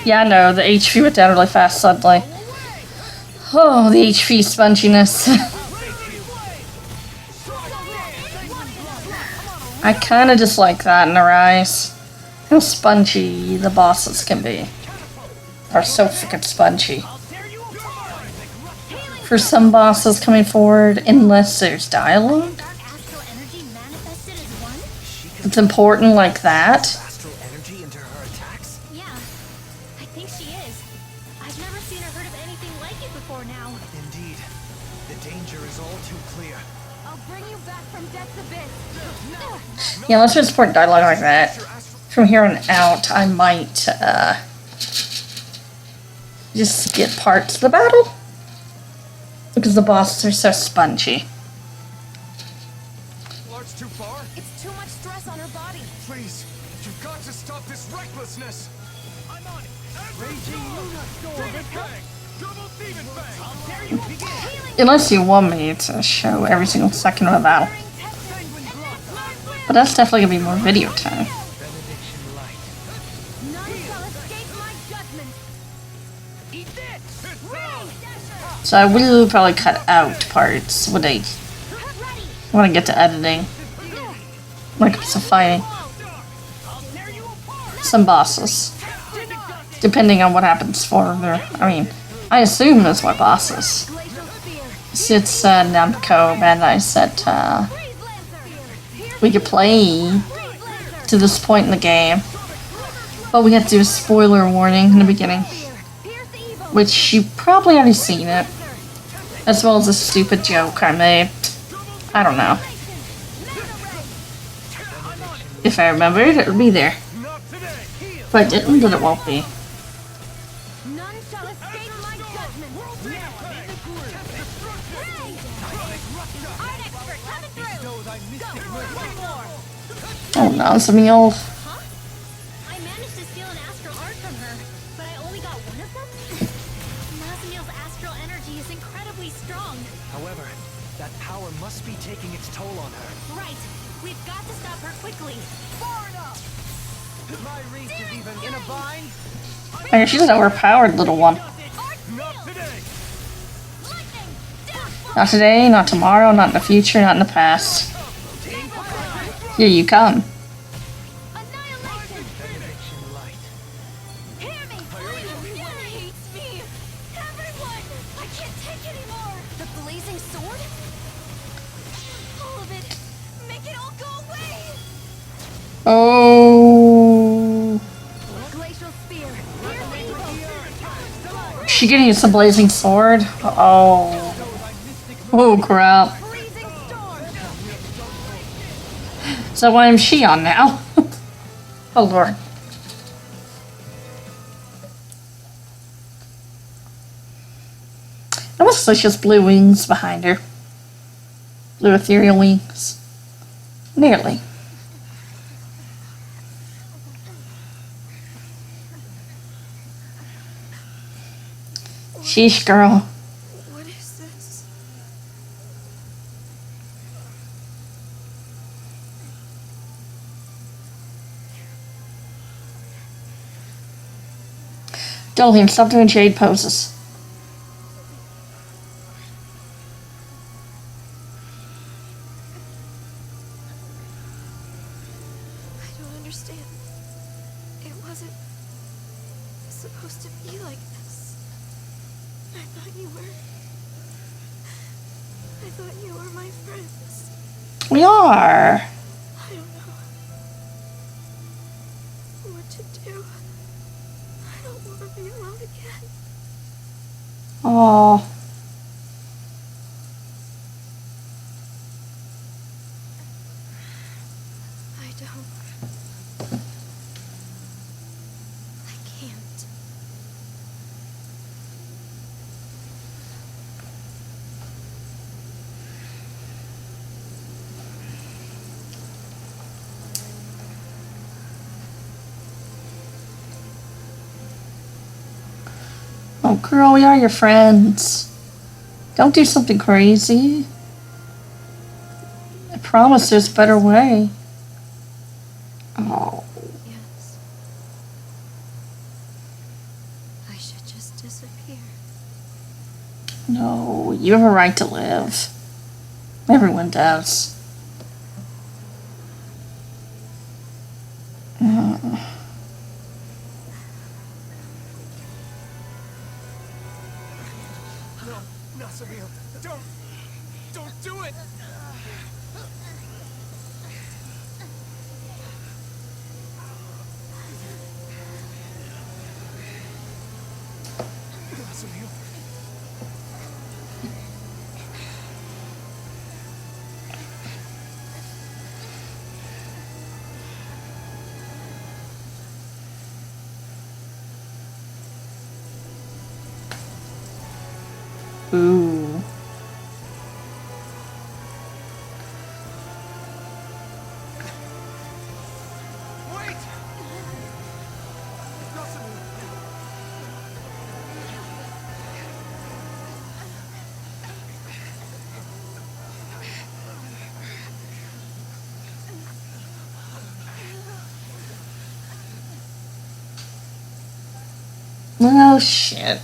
Yeah, I know, the HP went down really fast suddenly. Oh, the HP sponginess. I kinda just like that in their eyes. How spongy the bosses can be. Are so freaking spongy. For some bosses coming forward, unless there's dialogue. It's important like that. Astral energy into her attacks? Yeah, I think she is. I've never seen her heard of anything like it before now. Indeed. The danger is all too clear. I'll bring you back from Death's Abyss. Yeah, unless there's important dialogue like that. From here on out, I might just skip parts of the battle. Because the bosses are so spongy. Large too far? It's too much stress on her body. Please, you've got to stop this recklessness. I'm on it. Raging Luna Storm. Double Demon Fang. How dare you begin? Unless you want me to show every single second of the battle. But that's definitely going to be more video time. Benediction light. None shall escape my judgment. Eat this. So I will probably cut out parts when I get to editing. Like some fighting. Some bosses. Depending on what happens further. I mean, I assume that's what bosses. Since Namco Bandai said we could play to this point in the game. But we had to do a spoiler warning in the beginning. Which you probably already seen it. As well as a stupid joke I made. I don't know. If I remembered, it would be there. If I didn't, then it won't be. None shall escape my judgment. Art expert, coming through. Oh, Nazamil. Huh? I managed to steal an astral art from her, but I only got one of them? Nazamil's astral energy is incredibly strong. However, that power must be taking its toll on her. Right. We've got to stop her quickly. Far enough! My reach is even in a bind. I mean, she's an overpowered little one. Not today! Not today, not tomorrow, not in the future, not in the past. Here you come. Annihilation! Benediction light. Hear me! Everyone hates me! Everyone! I can't take anymore! The blazing sword? All of it! Make it all go away! Oh. Glacial spear. Is she gonna use the blazing sword? Oh. Oh crap. So what is she on now? Oh lord. It looks like she has blue wings behind her. Blue ethereal wings. Nearly. Sheesh, girl. What is this? Dolhin, stop doing jade poses. I don't understand. It wasn't supposed to be like this. I thought you were my friends. We are. I don't know what to do. I don't want to be alone again. Oh. I don't. I can't. Oh, girl, we are your friends. Don't do something crazy. I promise there's a better way. Oh. Yes. I should just disappear. No, you have a right to live. Everyone does. No, Nazamil, don't do it! Nazamil. Ooh. Wait! Nazamil. Oh, shit.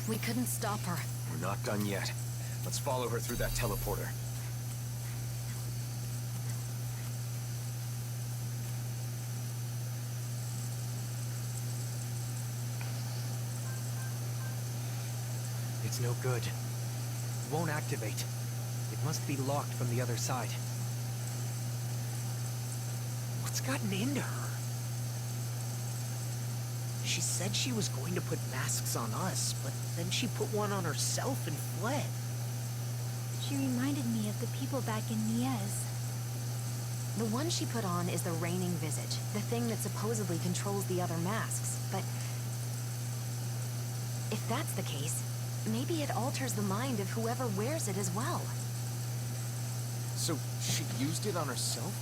We couldn't stop her. We're not done yet. Let's follow her through that teleporter. It's no good. It won't activate. It must be locked from the other side. What's gotten into her? She said she was going to put masks on us, but then she put one on herself and fled. She reminded me of the people back in Niez. The one she put on is the reigning visage, the thing that supposedly controls the other masks. But if that's the case, maybe it alters the mind of whoever wears it as well. So she used it on herself?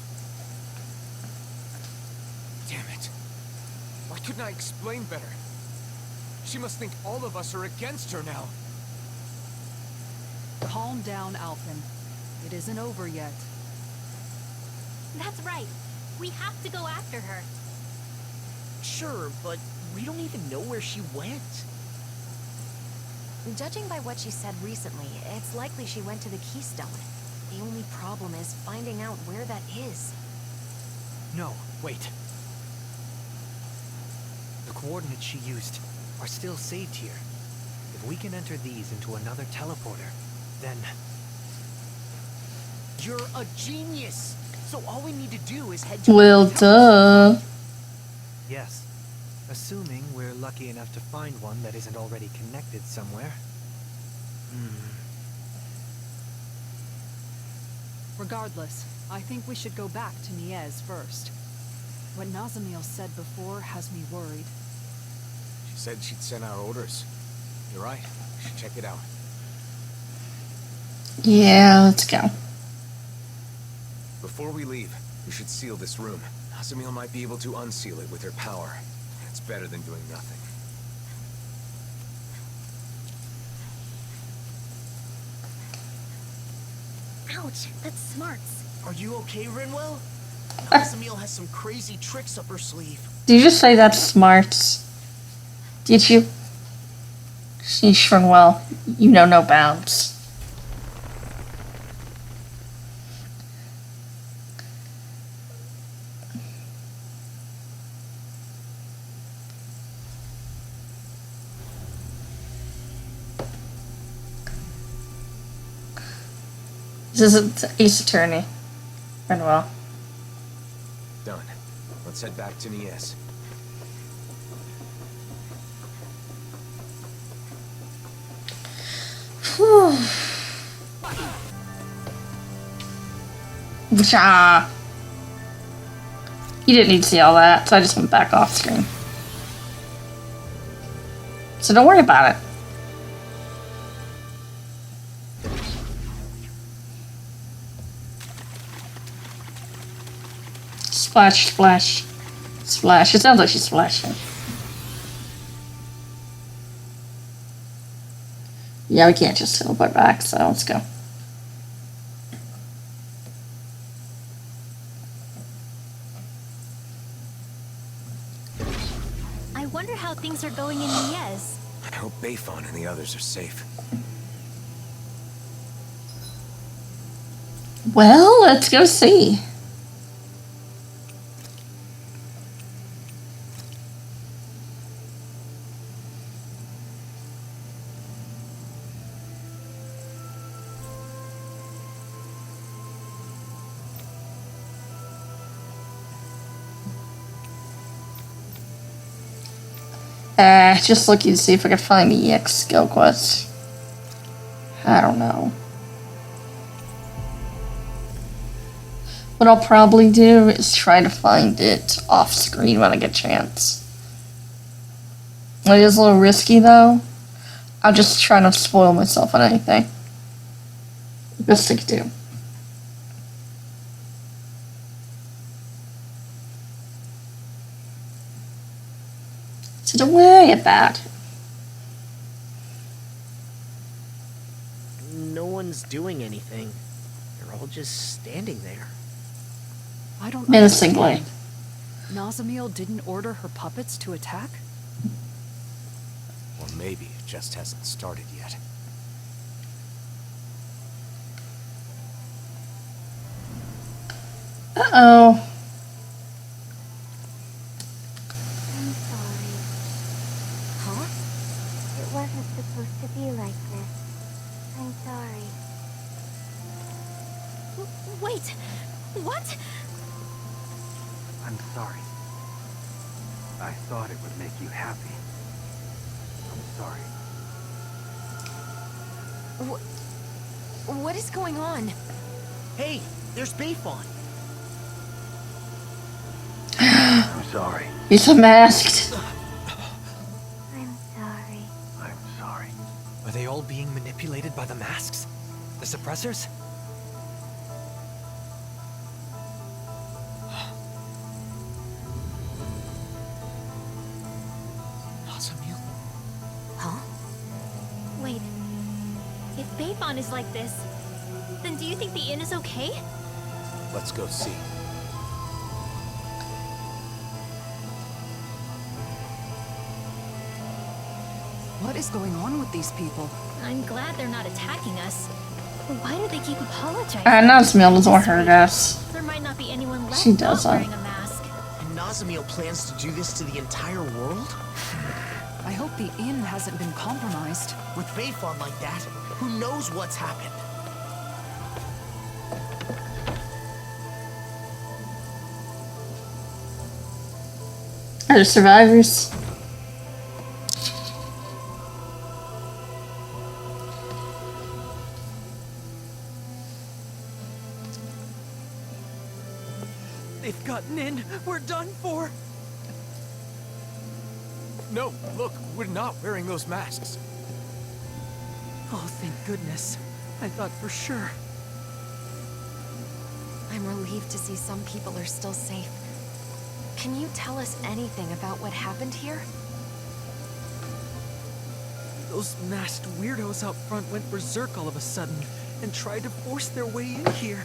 Damn it. Why couldn't I explain better? She must think all of us are against her now. Calm down, Alphen. It isn't over yet. That's right. We have to go after her. Sure, but we don't even know where she went. Judging by what she said recently, it's likely she went to the Keystone. The only problem is finding out where that is. No, wait. The coordinates she used are still saved here. If we can enter these into another teleporter, then... You're a genius! So all we need to do is head to... Well, duh. Yes. Assuming we're lucky enough to find one that isn't already connected somewhere. Regardless, I think we should go back to Niez first. What Nazamil said before has me worried. She said she'd send our orders. You're right. We should check it out. Yeah, let's go. Before we leave, we should seal this room. Nazamil might be able to unseal it with her power. It's better than doing nothing. Ouch, that's smarts. Are you okay, Rinwell? Nazamil has some crazy tricks up her sleeve. Did you just say that's smart? Did you? Sheesh, well, you know no bounds. This is Ace Attorney. Renwell. Done. Let's head back to Nies. Whew. You didn't need to see all that, so I just went back off screen. So don't worry about it. Splash, splash, splash. It sounds like she's splashing. Yeah, we can't just teleport back, so let's go. I wonder how things are going in Niez. I hope Bayfon and the others are safe. Well, let's go see. Just looking to see if I can find the EX skill quest. I don't know. What I'll probably do is try to find it off screen when I get a chance. It is a little risky though. I'll just try not to spoil myself on anything. Best I can do. So don't worry about it. No one's doing anything. They're all just standing there. I don't Menacingly. understand. Nazamil didn't order her puppets to attack? Or maybe it just hasn't started yet. Uh-oh. I'm sorry. Huh? It wasn't supposed to be like this. I'm sorry. Wait, what? I'm sorry. I thought it would make you happy. I'm sorry. What is going on? Hey, there's Bayfon. I'm sorry. He's unmasked. I'm sorry. I'm sorry. Are they all being manipulated by the masks? The suppressors? Beifon is like this, then do you think the inn is okay? Let's go see. What is going on with these people? I'm glad they're not attacking us. But why do they keep apologizing? Nazamil doesn't want her to us. There might not be anyone left She not doesn't. wearing a mask. And Nazamil plans to do this to the entire world? I hope the inn hasn't been compromised. With Beifon like that, who knows what's happened? Are there survivors? They've gotten in. We're done for. No, look, we're not wearing those masks. Oh, thank goodness. I thought for sure. I'm relieved to see some people are still safe. Can you tell us anything about what happened here? Those masked weirdos out front went berserk all of a sudden and tried to force their way in here.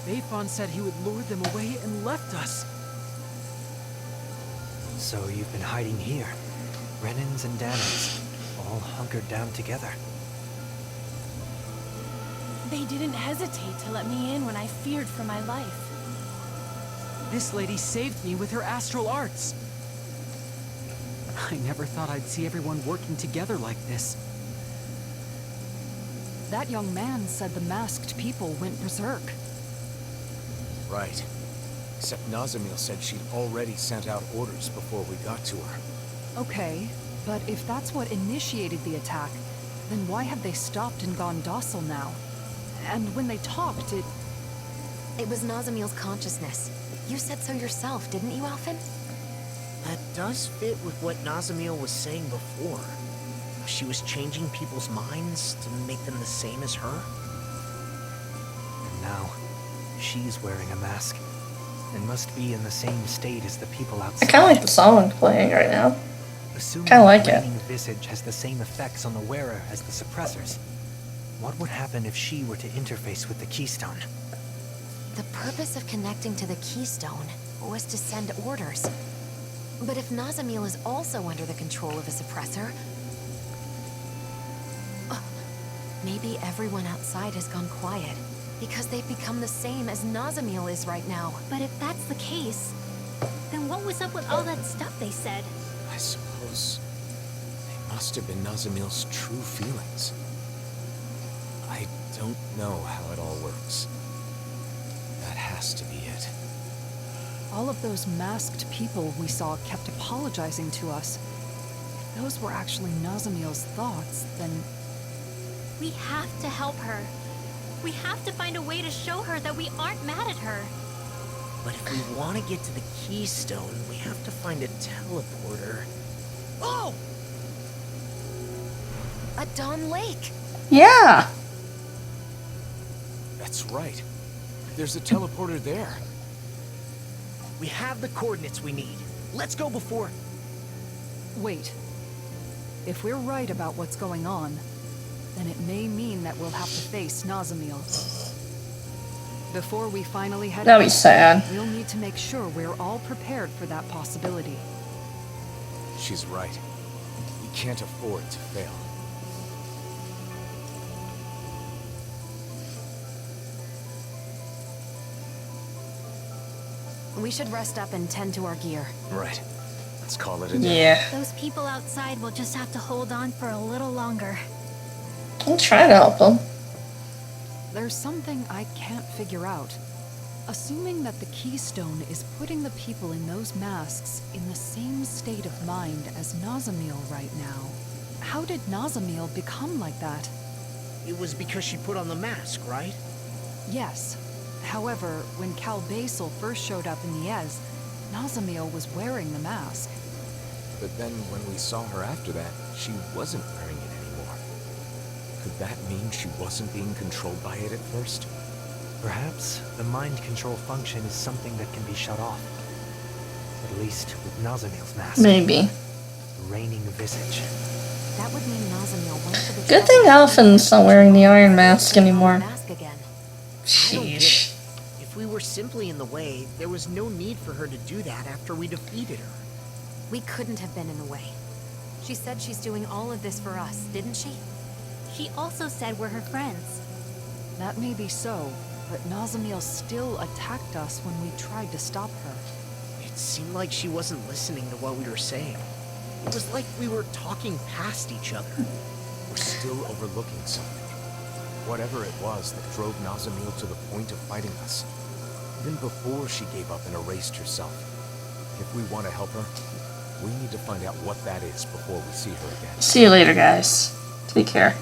Beifon said he would lure them away and left us. So you've been hiding here. Renans and Danans, all hunkered down together. They didn't hesitate to let me in when I feared for my life. This lady saved me with her astral arts. I never thought I'd see everyone working together like this. That young man said the masked people went berserk. Right. Except Nazamil said she'd already sent out orders before we got to her. Okay, but if that's what initiated the attack, then why have they stopped and gone docile now? And when they talked, it was Nazamil's consciousness. You said so yourself, didn't you, Alphen? That does fit with what Nazamil was saying before. She was changing people's minds to make them the same as her. And now, she's wearing a mask. And must be in the same state as the people I outside. kind of like the song playing right now. Assuming Kinda like the it. reigning visage has the same effects on the wearer as the suppressors, what would happen if she were to interface with the keystone? The purpose of connecting to the keystone was to send orders. But if Nazamil is also under the control of a suppressor, maybe everyone outside has gone quiet because they've become the same as Nazamil is right now. But if that's the case, then what was up with all that stuff they said? I suppose they must have been Nazamil's true feelings. I don't know how it all works. That has to be it. all of those masked people we saw kept apologizing to us. If those were actually Nazamil's thoughts, then... We have to help her. We have to find a way to show her that we aren't mad at her. But if we want to get to the keystone, we have to find a teleporter. Oh! A Dawn Lake! Yeah! That's right. There's a teleporter there. We have the coordinates we need. Let's go before... Wait. If we're right about what's going on, then it may mean that we'll have to face Nazamil. Before we finally head That'd be out, sad. we'll need to make sure we're all prepared for that possibility. She's right. We can't afford to fail. We should rest up and tend to our gear. Right. Let's call it a day. Yeah. Those people outside will just have to hold on for a little longer. I'll try to help them. There's something I can't figure out. Assuming that the keystone is putting the people in those masks in the same state of mind as Nazamil right now, how did Nazamil become like that? It was because she put on the mask, right? Yes. However, when Cal Basel first showed up in the Ez, Nazamil was wearing the mask. But then when we saw her after that, she wasn't wearing it anymore. Could that mean she wasn't being controlled by it at first? Perhaps the mind control function is something that can be shut off. At least with Nazamil's mask. Maybe. The reigning visage. That would mean Nazamil went to the Good thing Alphen's not wearing the iron mask anymore. mask again. I don't get Sheesh. it. If we were simply in the way, there was no need for her to do that after we defeated her. We couldn't have been in the way. She said she's doing all of this for us, didn't she? She also said we're her friends. That may be so, but Nazamil still attacked us when we tried to stop her. It seemed like she wasn't listening to what we were saying. It was like we were talking past each other. We're still overlooking something. Whatever it was that drove Nazamil to the point of fighting us. Even before she gave up and erased herself. If we want to help her, we need to find out what that is before we see her again. See you later, guys. Take care.